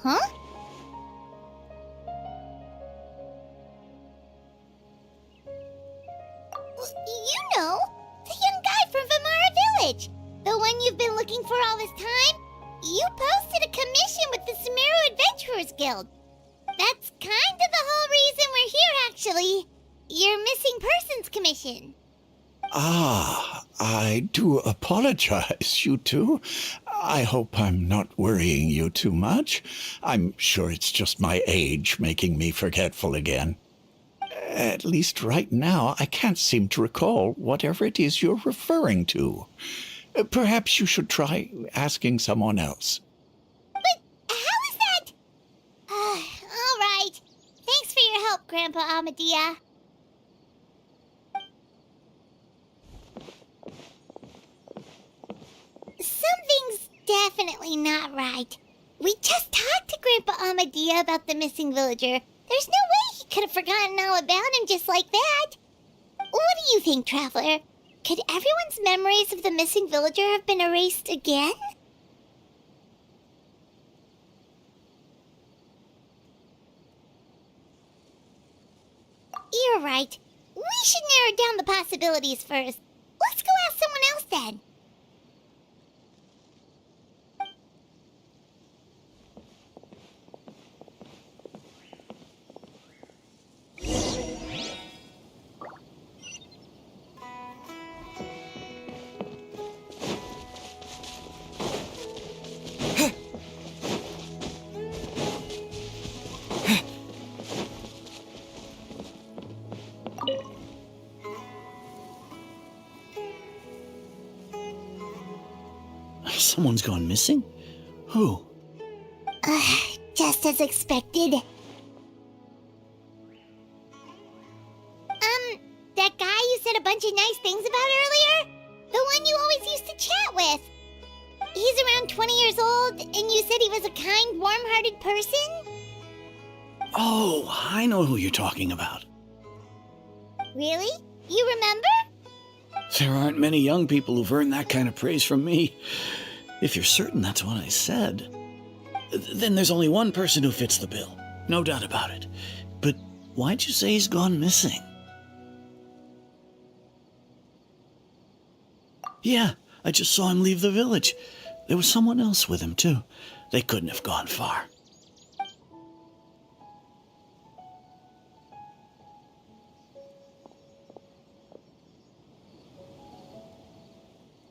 Huh? You know, the young guy from Vimara Village. The one you've been looking for all this time. You posted a commission with the Sumeru Adventurers Guild. That's kind of the whole reason we're here, actually. Your missing persons commission. Ah, I do apologize, you two. I hope I'm not worrying you too much. I'm sure it's just my age making me forgetful again. At least right now, I can't seem to recall whatever it is you're referring to. Perhaps you should try asking someone else. But how is that? All right. Thanks for your help, Grandpa Amadia. Something's definitely not right. We just talked to Grandpa Amadia about the missing villager. There's no way he could have forgotten all about him just like that. What do you think, Traveler? Could everyone's memories of the missing villager have been erased again? You're right. We should narrow down the possibilities first. Let's go ask someone else then. Someone's gone missing? Who? Just as expected. That guy you said a bunch of nice things about earlier? The one you always used to chat with. He's around 20 years old, and you said he was a kind, warm-hearted person? Oh, I know who you're talking about. Really? You remember? There aren't many young people who've earned that kind of praise from me. If you're certain that's what I said, then there's only one person who fits the bill. No doubt about it. But why'd you say he's gone missing? Yeah, I just saw him leave the village. There was someone else with him, too. They couldn't have gone far.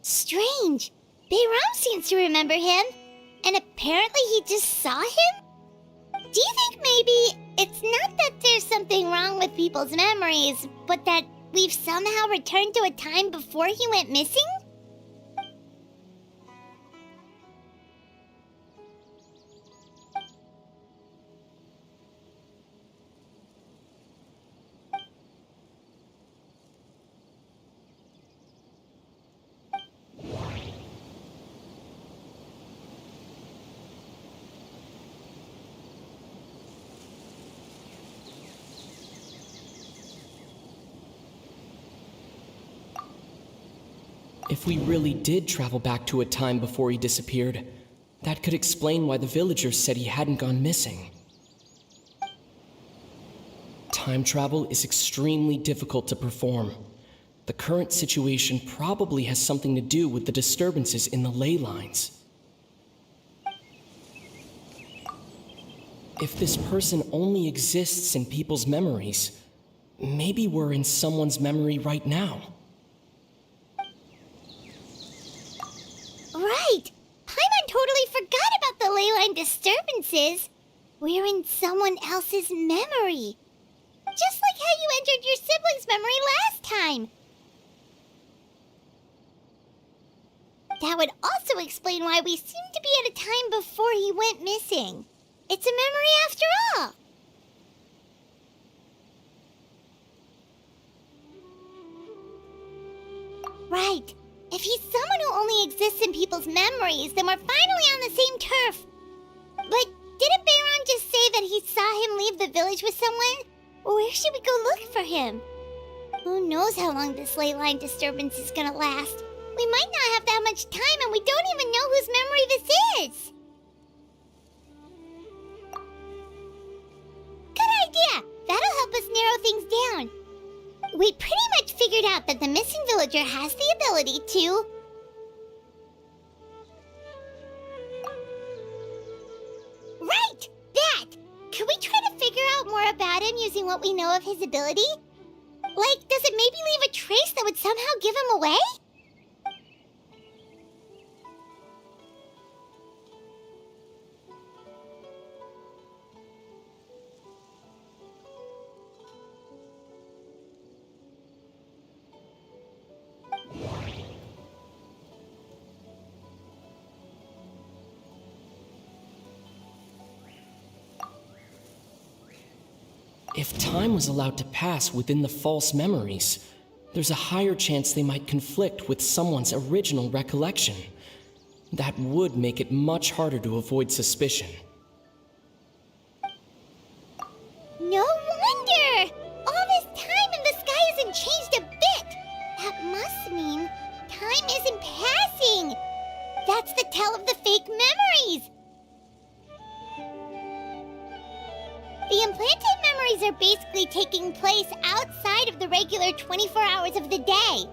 Strange. Bayram seems to remember him, and apparently he just saw him? Do you think maybe it's not that there's something wrong with people's memories, but that we've somehow returned to a time before he went missing? If we really did travel back to a time before he disappeared, that could explain why the villagers said he hadn't gone missing. Time travel is extremely difficult to perform. The current situation probably has something to do with the disturbances in the ley lines. If this person only exists in people's memories, maybe we're in someone's memory right now. Right! Paimon totally forgot about the leyline disturbances. We're in someone else's memory. Just like how you entered your sibling's memory last time. That would also explain why we seem to be at a time before he went missing. It's a memory after all. Right. If he's someone who only exists in people's memories, then we're finally on the same turf. But didn't Bayron just say that he saw him leave the village with someone? Where should we go look for him? Who knows how long this ley line disturbance is gonna last? We might not have that much time, and we don't even know whose memory this is. Good idea! That'll help us narrow things down. We pretty much figured out that the missing villager has the ability to... Right! That! Could we try to figure out more about him using what we know of his ability? Like, does it maybe leave a trace that would somehow give him away? If time was allowed to pass within the false memories, there's a higher chance they might conflict with someone's original recollection. That would make it much harder to avoid suspicion. No wonder! All this time and the sky hasn't changed a bit! That must mean time isn't passing! That's the tell of the fake memories! The implanted memories are basically taking place outside of the regular 24 hours of the day.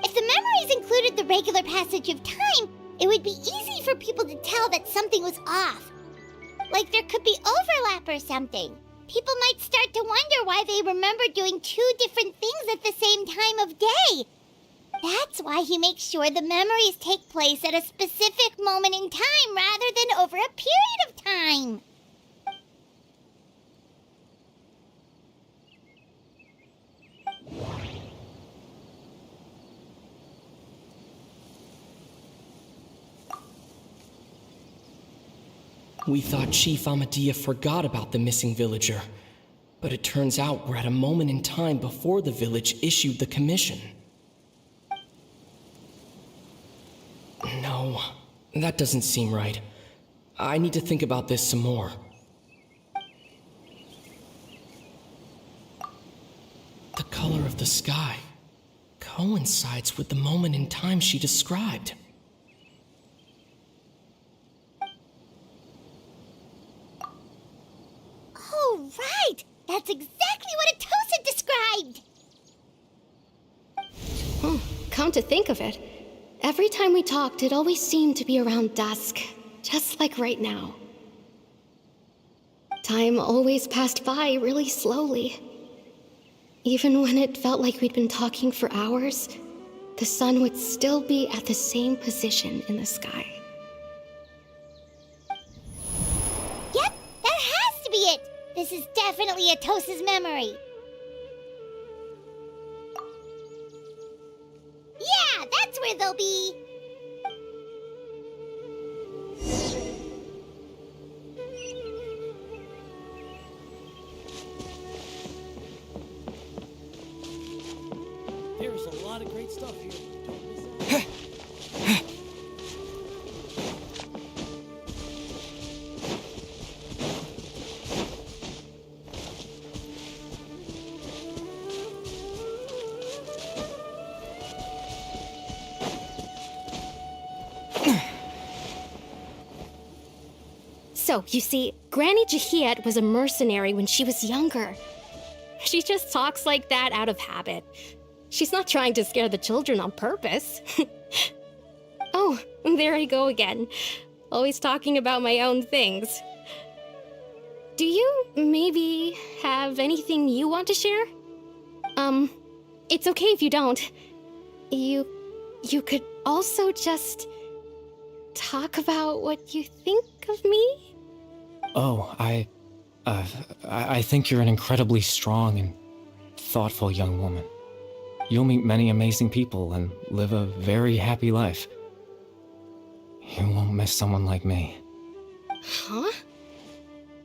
If the memories included the regular passage of time, it would be easy for people to tell that something was off. Like there could be overlap or something. People might start to wonder why they remember doing two different things at the same time of day. That's why he makes sure the memories take place at a specific moment in time rather than over a period of time. We thought Chief Amadea forgot about the missing villager, but it turns out we're at a moment in time before the village issued the commission. No, that doesn't seem right. I need to think about this some more. The color of the sky coincides with the moment in time she described. Oh, right! That's exactly what Atosa described! Come to think of it, every time we talked, it always seemed to be around dusk, just like right now. Time always passed by really slowly. Even when it felt like we'd been talking for hours, the sun would still be at the same position in the sky. Yep, that has to be it! This is definitely Atosa's memory. Yeah, that's where they'll be. There's a lot of great stuff here. Don't miss out. So, you see, Granny Jahiet was a mercenary when she was younger. She just talks like that out of habit. She's not trying to scare the children on purpose. Oh, there I go again. Always talking about my own things. Do you maybe have anything you want to share? It's okay if you don't. You could also just talk about what you think of me? Oh, I think you're an incredibly strong and thoughtful young woman. You'll meet many amazing people and live a very happy life. You won't miss someone like me. Huh?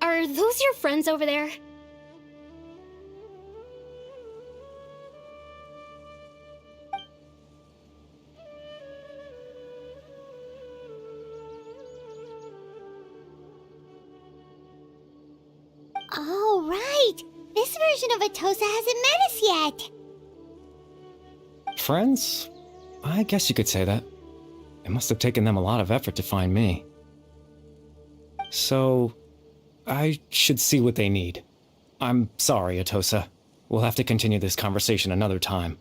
Are those your friends over there? Oh, right! This version of Atosa hasn't met us yet! Friends? I guess you could say that. It must have taken them a lot of effort to find me. So, I should see what they need. I'm sorry, Atosa. We'll have to continue this conversation another time.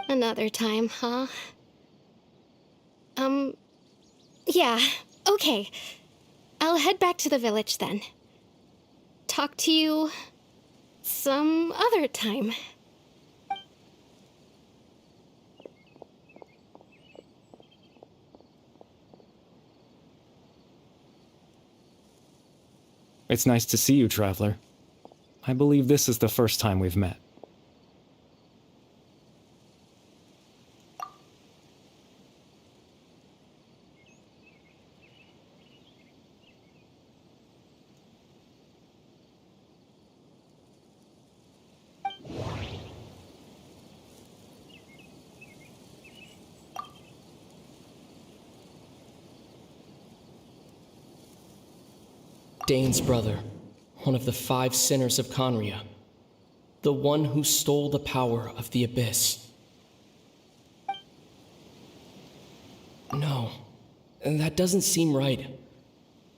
Another time, huh? Yeah, okay. I'll head back to the village then. Talk to you some other time. It's nice to see you, Traveler. I believe this is the first time we've met. Dane's brother, one of the 5 sinners of Conria. The one who stole the power of the Abyss. No, that doesn't seem right.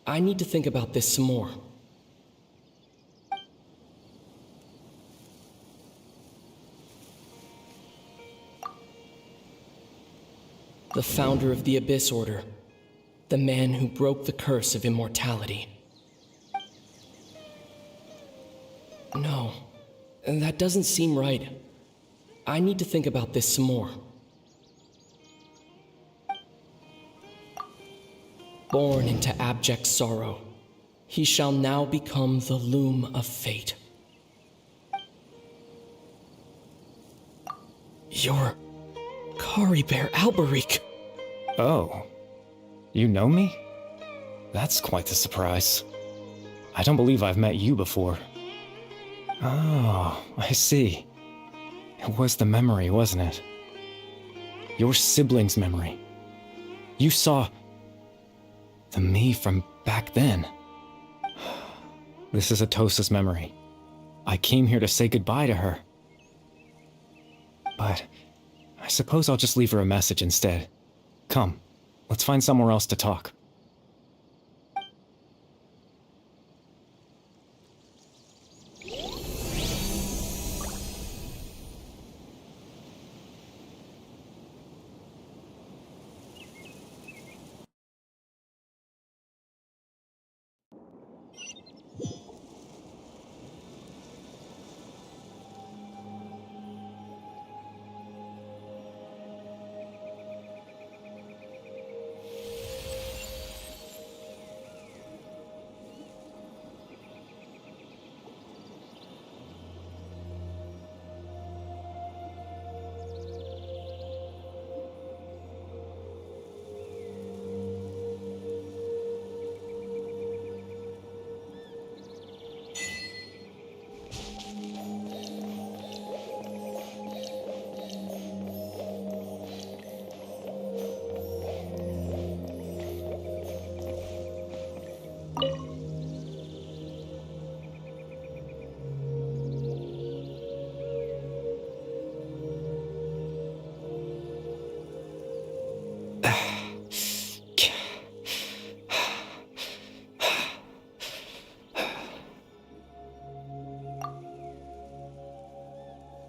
I need to think about this some more. The founder of the Abyss Order. The man who broke the curse of immortality. No, that doesn't seem right. I need to think about this some more. Born into abject sorrow, he shall now become the loom of fate. You're Kari Bear Alberic. Oh, you know me? That's quite the surprise. I don't believe I've met you before. Oh, I see. It was the memory, wasn't it? Your sibling's memory. You saw the me from back then. This is Atosa's memory. I came here to say goodbye to her. But I suppose I'll just leave her a message instead. Come, let's find somewhere else to talk.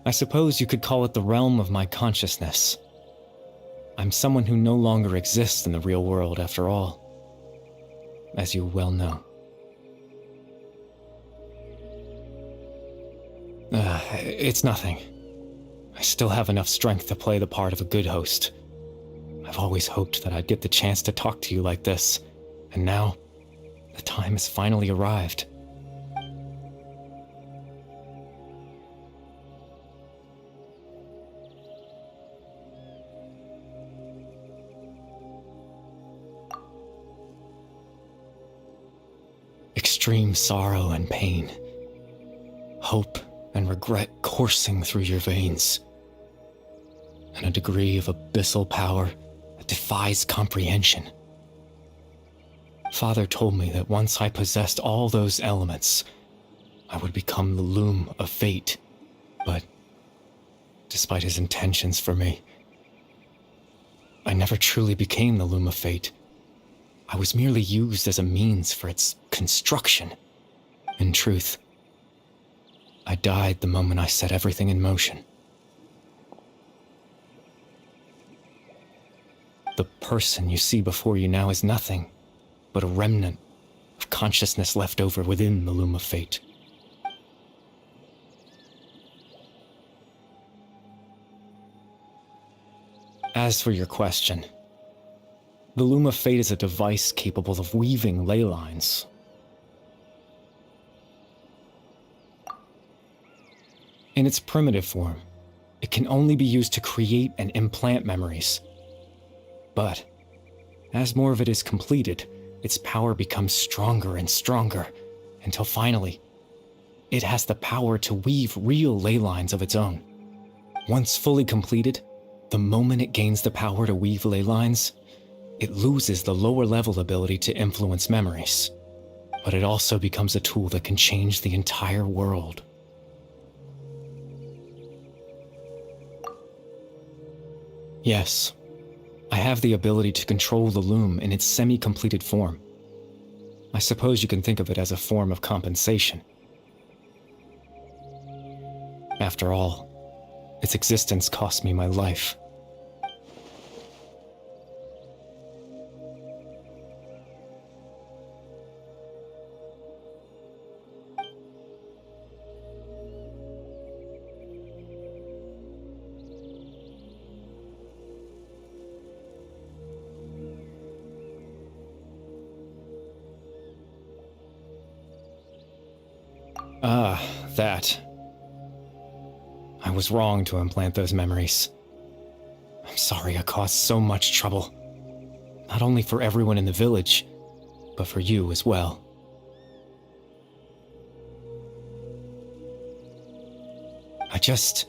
I suppose you could call it the realm of my consciousness. I'm someone who no longer exists in the real world, after all, as you well know. It's nothing. I still have enough strength to play the part of a good host. I've always hoped that I'd get the chance to talk to you like this, and now, the time has finally arrived. Extreme sorrow and pain, hope and regret coursing through your veins, and a degree of abyssal power that defies comprehension. Father told me that once I possessed all those elements, I would become the loom of fate, but despite his intentions for me, I never truly became the loom of fate. I was merely used as a means for its construction. In truth, I died the moment I set everything in motion. The person you see before you now is nothing but a remnant of consciousness left over within the loom of fate. As for your question, the loom of fate is a device capable of weaving ley lines. In its primitive form, it can only be used to create and implant memories. But as more of it is completed, its power becomes stronger and stronger, until finally, it has the power to weave real ley lines of its own. Once fully completed, the moment it gains the power to weave ley lines, it loses the lower level ability to influence memories. but it also becomes a tool that can change the entire world. Yes, I have the ability to control the loom in its semi-completed form. I suppose you can think of it as a form of compensation. After all, its existence cost me my life. Ah, that. I was wrong to implant those memories. I'm sorry I caused so much trouble. Not only for everyone in the village, but for you as well. I just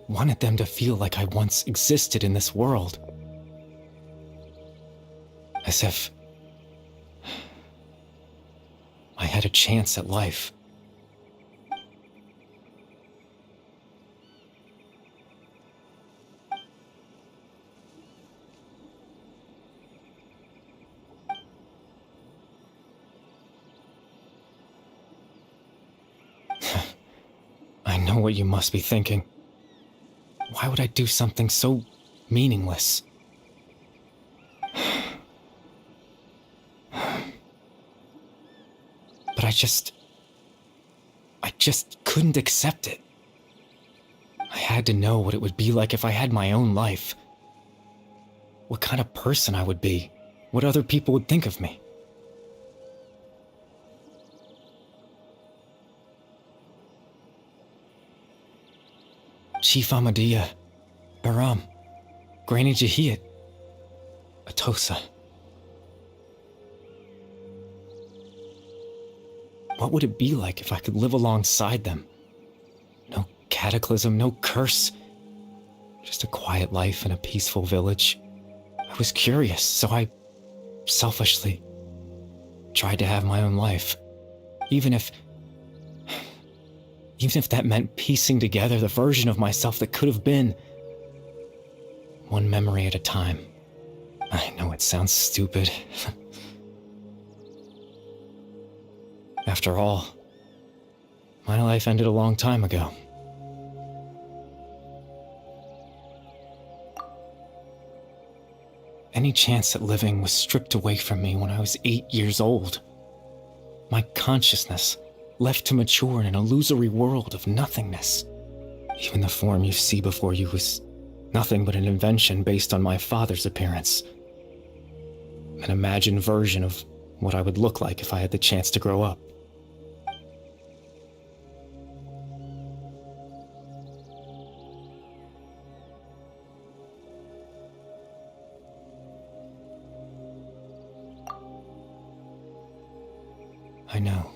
wanted them to feel like I once existed in this world. As if I had a chance at life. I know what you must be thinking. Why would I do something so meaningless? But I just couldn't accept it. I had to know what it would be like if I had my own life. What kind of person I would be. What other people would think of me. Chief Ahmadiyya, Baram, Granny Jahiyat, Atosa. What would it be like if I could live alongside them? No cataclysm, no curse. Just a quiet life in a peaceful village. I was curious, so I selfishly tried to have my own life. Even if that meant piecing together the version of myself that could have been. One memory at a time. I know it sounds stupid. After all, my life ended a long time ago. Any chance at living was stripped away from me when I was 8 years old. My consciousness left to mature in an illusory world of nothingness. Even the form you see before you was nothing but an invention based on my father's appearance. An imagined version of what I would look like if I had the chance to grow up. I know.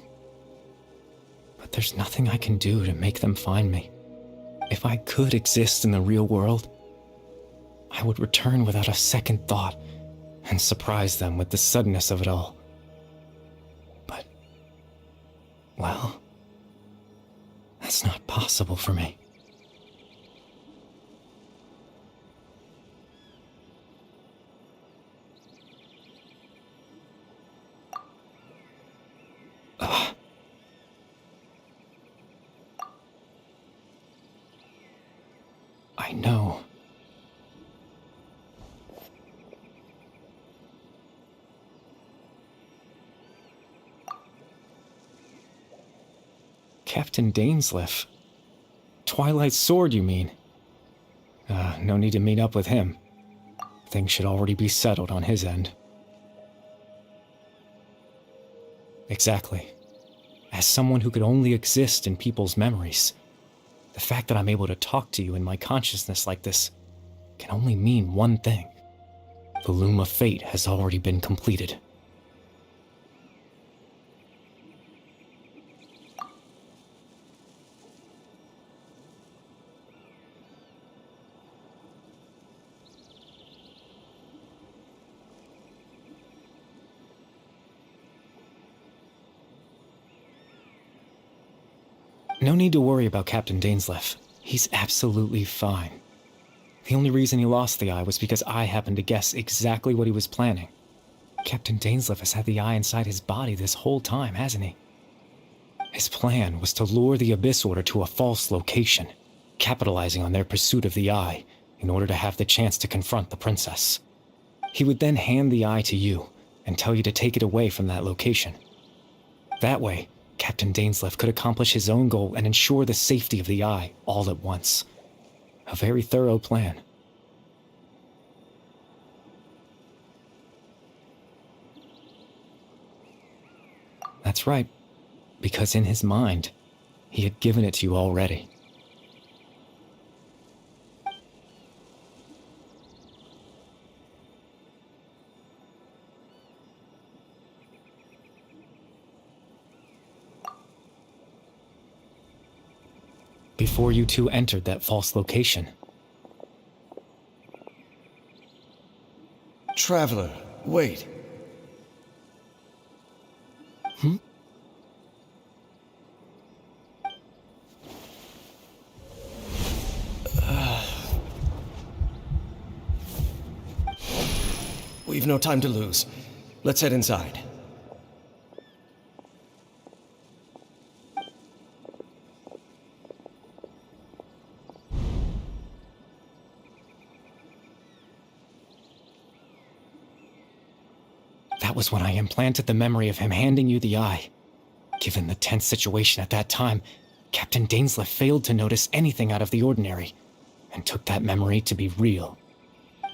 But there's nothing I can do to make them find me. If I could exist in the real world, I would return without a second thought and surprise them with the suddenness of it all. But, well, that's not possible for me. I know. Captain Dainsleif. Twilight Sword, you mean? No need to meet up with him. Things should already be settled on his end. Exactly. As someone who could only exist in people's memories, the fact that I'm able to talk to you in my consciousness like this can only mean one thing. The loom of fate has already been completed. No need to worry about Captain Dainsleif. He's absolutely fine. The only reason he lost the eye was because I happened to guess exactly what he was planning. Captain Dainsleif has had the eye inside his body this whole time, hasn't he? His plan was to lure the Abyss Order to a false location, capitalizing on their pursuit of the eye in order to have the chance to confront the princess. He would then hand the eye to you and tell you to take it away from that location. That way, Captain Dainsleif could accomplish his own goal and ensure the safety of the eye all at once. A very thorough plan. That's right, because in his mind, he had given it to you already. Before you two entered that false location. Traveler, wait. We've no time to lose. Let's head inside. That was when I implanted the memory of him handing you the eye. Given the tense situation at that time, Captain Dainsleif failed to notice anything out of the ordinary, and took that memory to be real.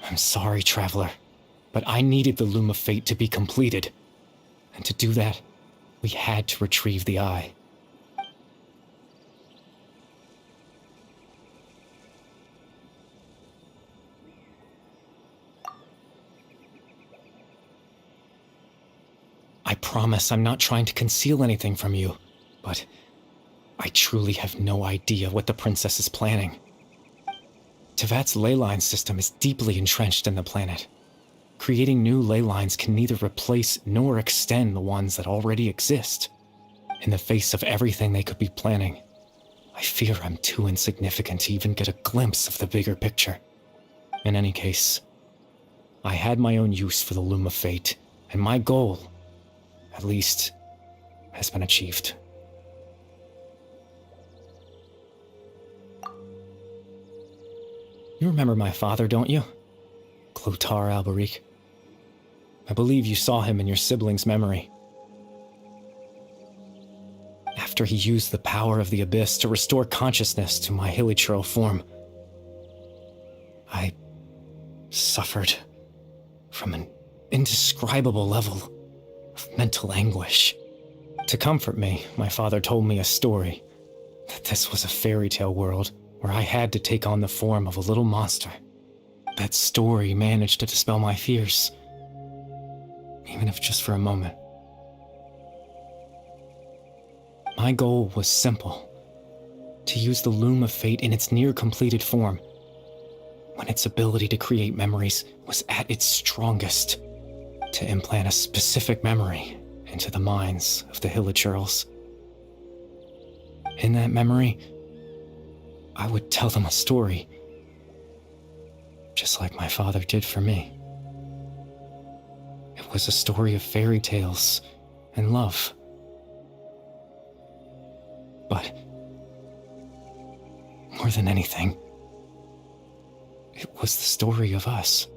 I'm sorry, Traveler, but I needed the Loom of Fate to be completed. And to do that, we had to retrieve the eye. I promise I'm not trying to conceal anything from you, but I truly have no idea what the princess is planning. Tevat's ley line system is deeply entrenched in the planet. Creating new ley lines can neither replace nor extend the ones that already exist. In the face of everything they could be planning, I fear I'm too insignificant to even get a glimpse of the bigger picture. In any case, I had my own use for the Loom of Fate, and my goal, at least, has been achieved. You remember my father, don't you? Clotar Alberic. I believe you saw him in your sibling's memory. After he used the power of the Abyss to restore consciousness to my hilichurl form, I suffered from an indescribable level of mental anguish. To comfort me, my father told me a story, that this was a fairy tale world where I had to take on the form of a little monster. That story managed to dispel my fears, even if just for a moment. My goal was simple, to use the Loom of Fate in its near-completed form, when its ability to create memories was at its strongest, to implant a specific memory into the minds of the hilichurls. In that memory, I would tell them a story, just like my father did for me. It was a story of fairy tales and love. But more than anything, it was the story of us.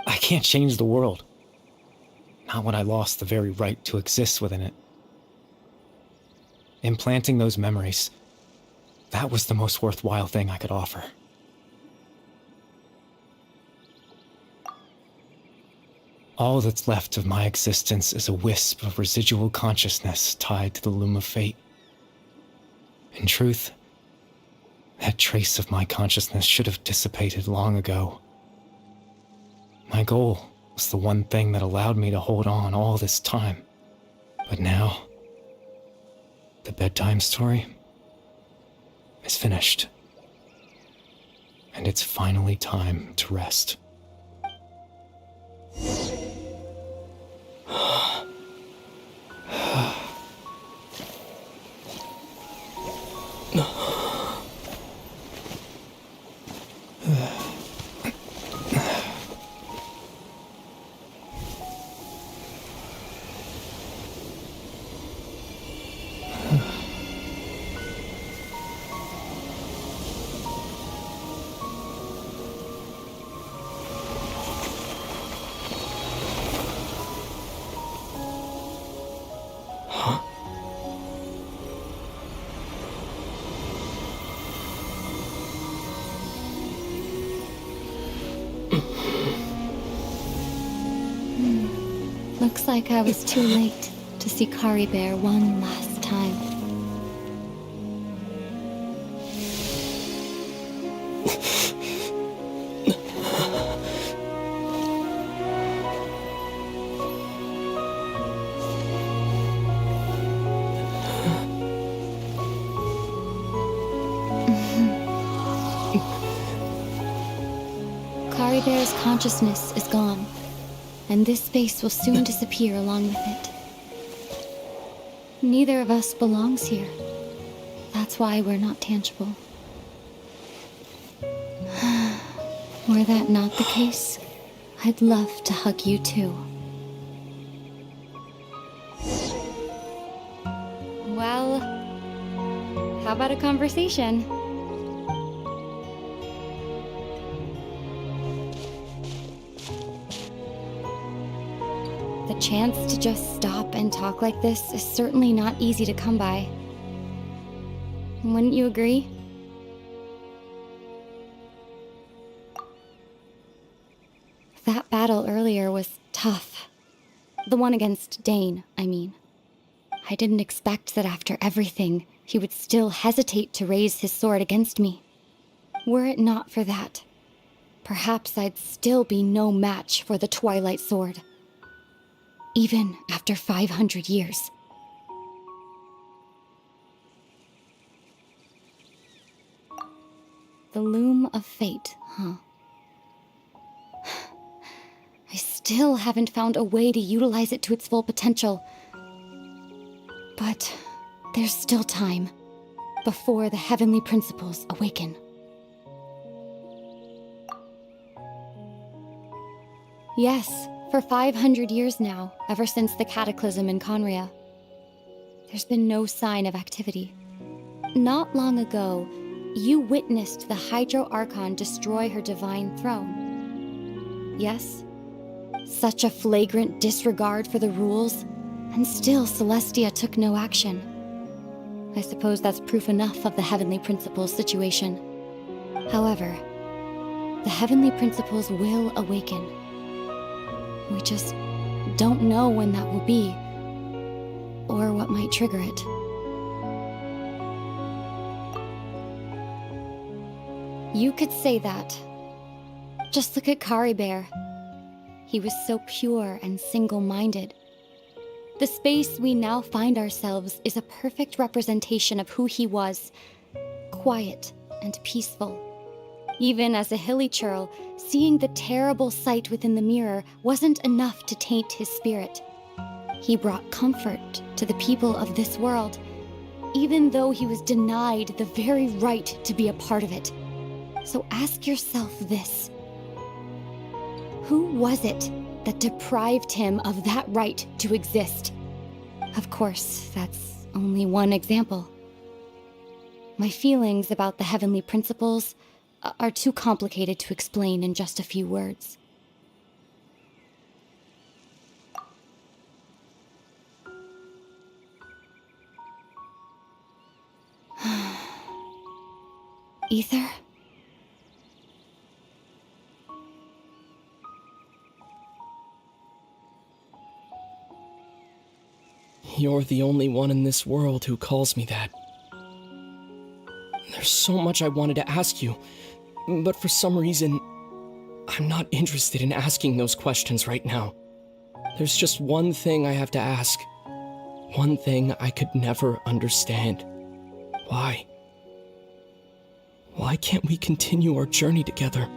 I can't change the world. Not when I lost the very right to exist within it. Implanting those memories, that was the most worthwhile thing I could offer. All that's left of my existence is a wisp of residual consciousness tied to the Loom of Fate. In truth, that trace of my consciousness should have dissipated long ago. My goal was the one thing that allowed me to hold on all this time. But now, the bedtime story is finished. And it's finally time to rest. Looks like I was too late to see Kari Bear one last time. Kari Bear's consciousness is gone, and this space will soon disappear along with it. Neither of us belongs here. That's why we're not tangible. Were that not the case, I'd love to hug you too. Well, how about a conversation? The chance to just stop and talk like this is certainly not easy to come by. Wouldn't you agree? That battle earlier was tough. The one against Dane, I mean. I didn't expect that after everything, he would still hesitate to raise his sword against me. Were it not for that, perhaps I'd still be no match for the Twilight Sword. Even after 500 years. The loom of fate, huh? I still haven't found a way to utilize it to its full potential. But there's still time before the heavenly principles awaken. Yes, for 500 years now, ever since the cataclysm in Conria, there's been no sign of activity. Not long ago, you witnessed the Hydro Archon destroy her divine throne. Yes? Such a flagrant disregard for the rules, and still Celestia took no action. I suppose that's proof enough of the Heavenly Principles situation. However, the Heavenly Principles will awaken. We just don't know when that will be, or what might trigger it. You could say that. Just look at Kari Bear. He was so pure and single-minded. The space we now find ourselves is a perfect representation of who he was. Quiet and peaceful. Even as a hilly churl, seeing the terrible sight within the mirror wasn't enough to taint his spirit. He brought comfort to the people of this world, even though he was denied the very right to be a part of it. So ask yourself this. Who was it that deprived him of that right to exist? Of course, that's only one example. My feelings about the Heavenly Principles are too complicated to explain in just a few words. Ether? You're the only one in this world who calls me that. There's so much I wanted to ask you, but for some reason, I'm not interested in asking those questions right now. There's just one thing I have to ask. One thing I could never understand. Why? Why can't we continue our journey together?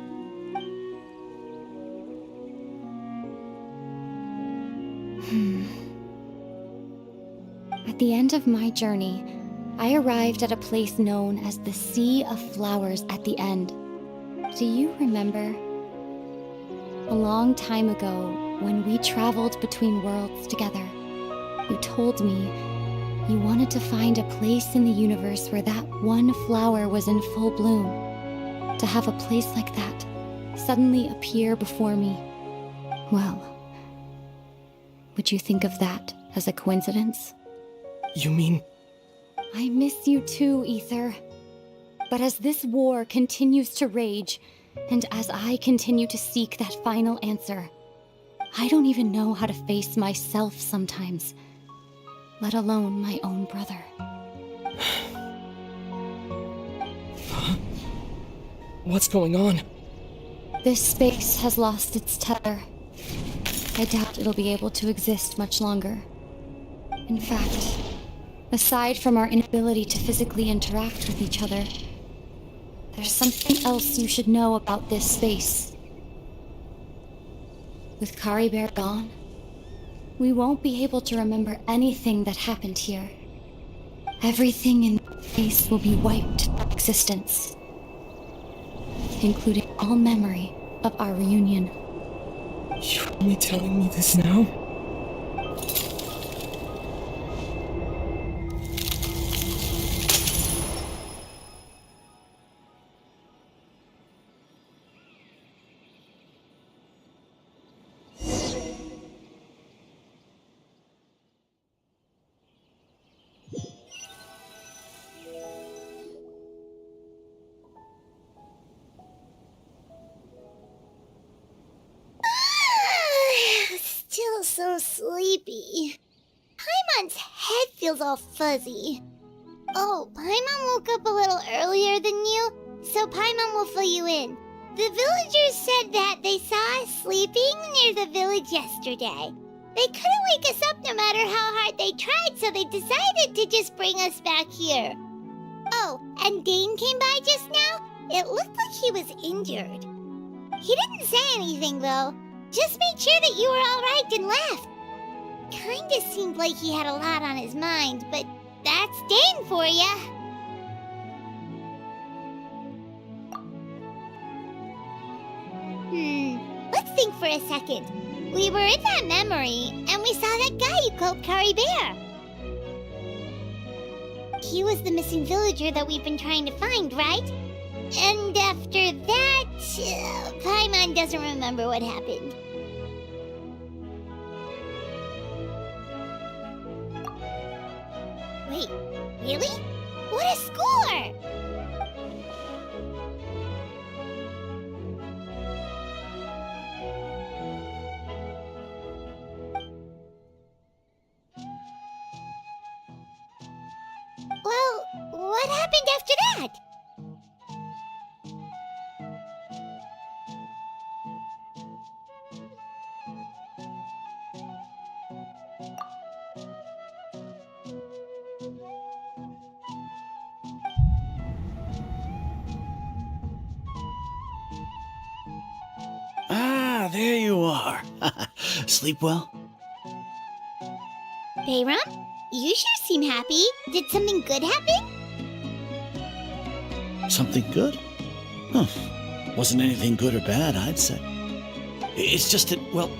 At the end of my journey, I arrived at a place known as the Sea of Flowers at the end. Do you remember? A long time ago, when we traveled between worlds together, you told me you wanted to find a place in the universe where that one flower was in full bloom. To have a place like that suddenly appear before me. Well, would you think of that as a coincidence? You mean... I miss you too, Ether. But as this war continues to rage, and as I continue to seek that final answer, I don't even know how to face myself sometimes, let alone my own brother. What's going on? This space has lost its tether. I doubt it'll be able to exist much longer. In fact, aside from our inability to physically interact with each other, there's something else you should know about this space. With Kari Bear gone, we won't be able to remember anything that happened here. Everything in this space will be wiped from existence, including all memory of our reunion. You're only telling me this now? Still so sleepy. Paimon's head feels all fuzzy. Oh, Paimon woke up a little earlier than you, so Paimon will fill you in. The villagers said that they saw us sleeping near the village yesterday. They couldn't wake us up no matter how hard they tried, so they decided to just bring us back here. Oh, and Dane came by just now. It looked like he was injured. He didn't say anything, though. Just made sure that you were all right and left. Kinda seemed like he had a lot on his mind, but that's Dane for ya. Let's think for a second. We were in that memory, and we saw that guy you called Kari Bear. He was the missing villager that we've been trying to find, right? And after that, Paimon doesn't remember what happened. Wait, really? What a score! Well, what happened after that? Ah, there you are. Sleep well? Bayram, you sure seem happy. Did something good happen? Something good? Huh. Wasn't anything good or bad, I'd say. It's just that, well,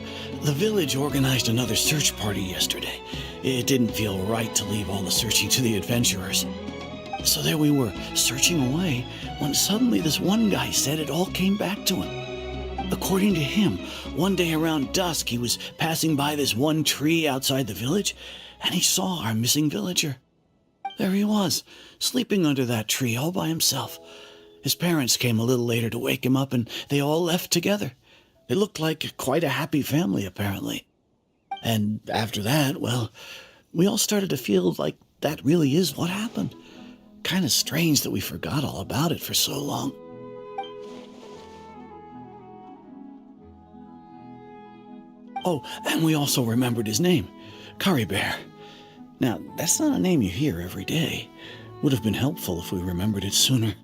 the village organized another search party yesterday. It didn't feel right to leave all the searching to the adventurers. So there we were, searching away, when suddenly this one guy said it all came back to him. According to him, one day around dusk, he was passing by this one tree outside the village, and he saw our missing villager. There he was, sleeping under that tree all by himself. His parents came a little later to wake him up, and they all left together. They looked like quite a happy family, apparently. And after that, well, we all started to feel like that really is what happened. Kind of strange that we forgot all about it for so long. Oh, and we also remembered his name, Curry Bear. Now, that's not a name you hear every day. Would have been helpful if we remembered it sooner.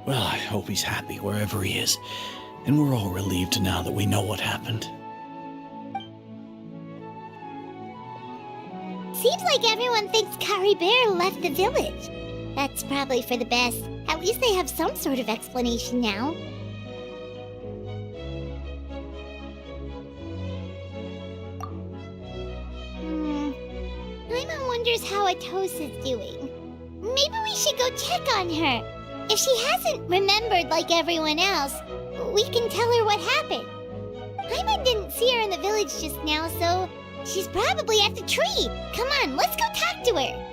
Well, I hope he's happy wherever he is, and we're all relieved now that we know what happened. Seems like everyone thinks Curry Bear left the village. That's probably for the best. At least they have some sort of explanation now. Paimon wonders how Atosa's doing. Maybe we should go check on her. If she hasn't remembered like everyone else, we can tell her what happened. Paimon didn't see her in the village just now, so she's probably at the tree. Come on, let's go talk to her.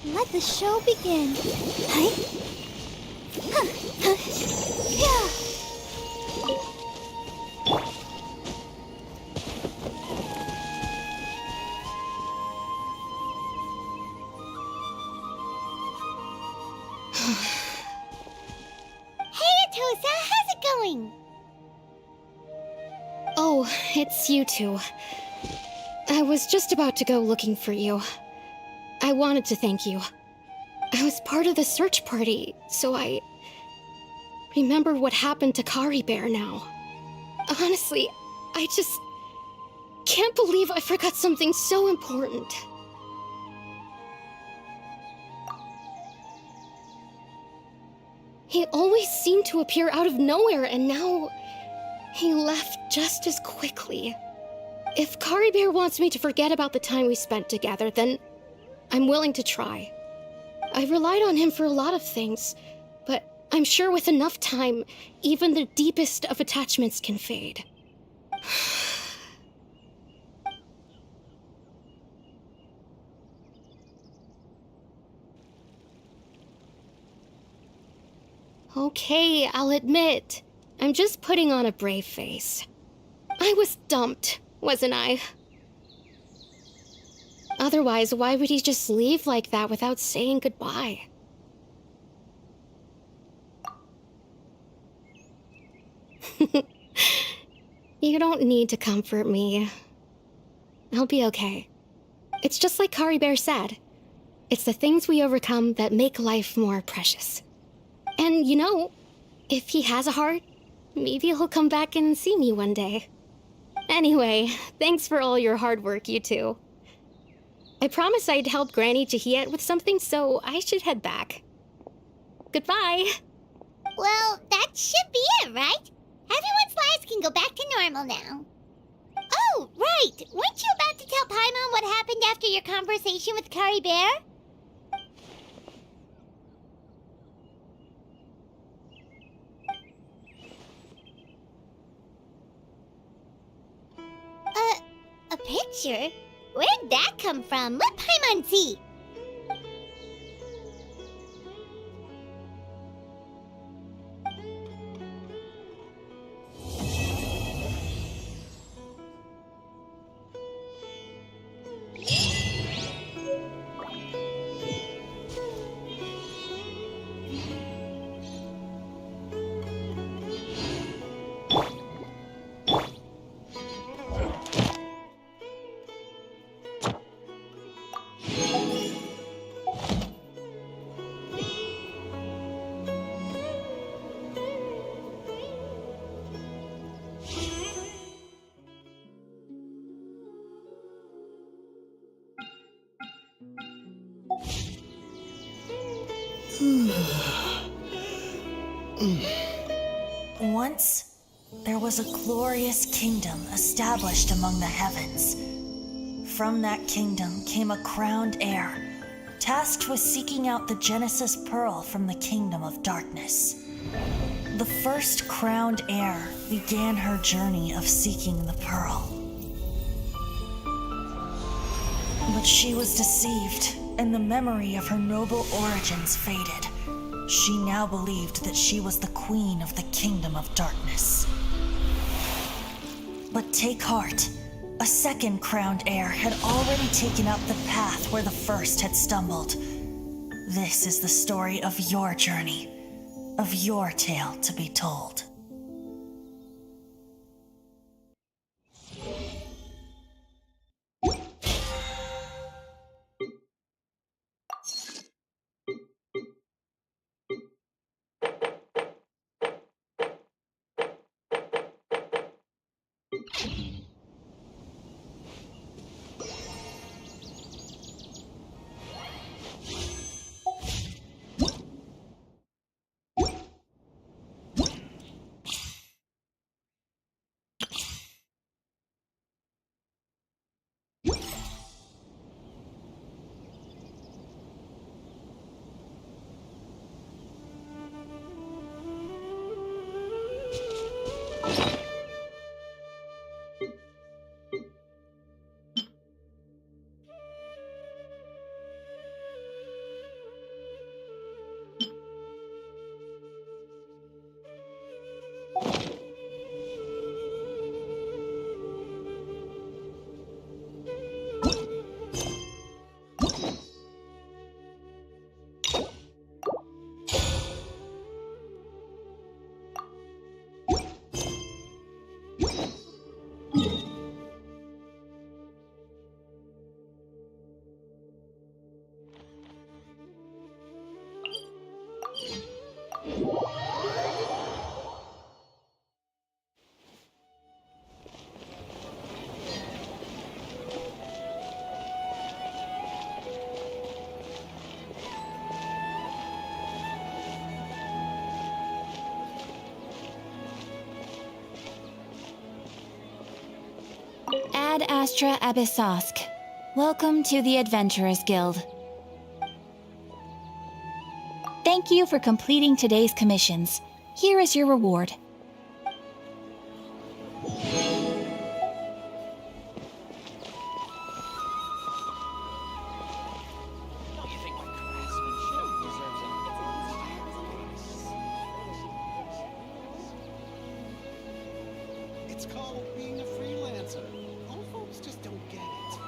Let the show begin. Hey, Atosa, how's it going? Oh, it's you two. I was just about to go looking for you. I wanted to thank you. I was part of the search party, so I remember what happened to Curry Bear now. Honestly, I just can't believe I forgot something so important. He always seemed to appear out of nowhere, and now he left just as quickly. If Curry Bear wants me to forget about the time we spent together, then I'm willing to try. I relied on him for a lot of things, but I'm sure with enough time, even the deepest of attachments can fade. Okay, I'll admit, I'm just putting on a brave face. I was dumped, wasn't I? Otherwise, why would he just leave like that without saying goodbye? You don't need to comfort me. I'll be okay. It's just like Curry Bear said. It's the things we overcome that make life more precious. And you know, if he has a heart, maybe he'll come back and see me one day. Anyway, thanks for all your hard work, you two. I promised I'd help Granny Jahiet with something, so I should head back. Goodbye. Well, that should be it, right? Everyone's lives can go back to normal now. Oh, right! Weren't you about to tell Paimon what happened after your conversation with Curry Bear? A picture? Where'd that come from? Let Paimon see. Once, there was a glorious kingdom established among the heavens. From that kingdom came a crowned heir, tasked with seeking out the Genesis Pearl from the kingdom of darkness. The first crowned heir began her journey of seeking the pearl. But she was deceived, and the memory of her noble origins faded. She now believed that she was the queen of the Kingdom of Darkness. But take heart. A second crowned heir had already taken up the path where the first had stumbled. This is the story of your journey, of your tale to be told. Ad Astra Abyssosk. Welcome to the Adventurers Guild. Thank you for completing today's commissions. Here is your reward. It's called being a freelancer. Old folks just don't get it.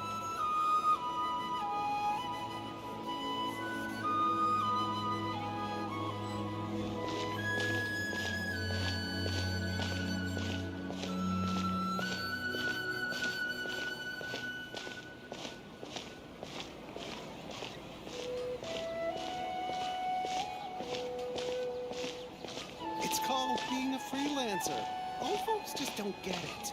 It's called being a freelancer. Old folks just don't get it.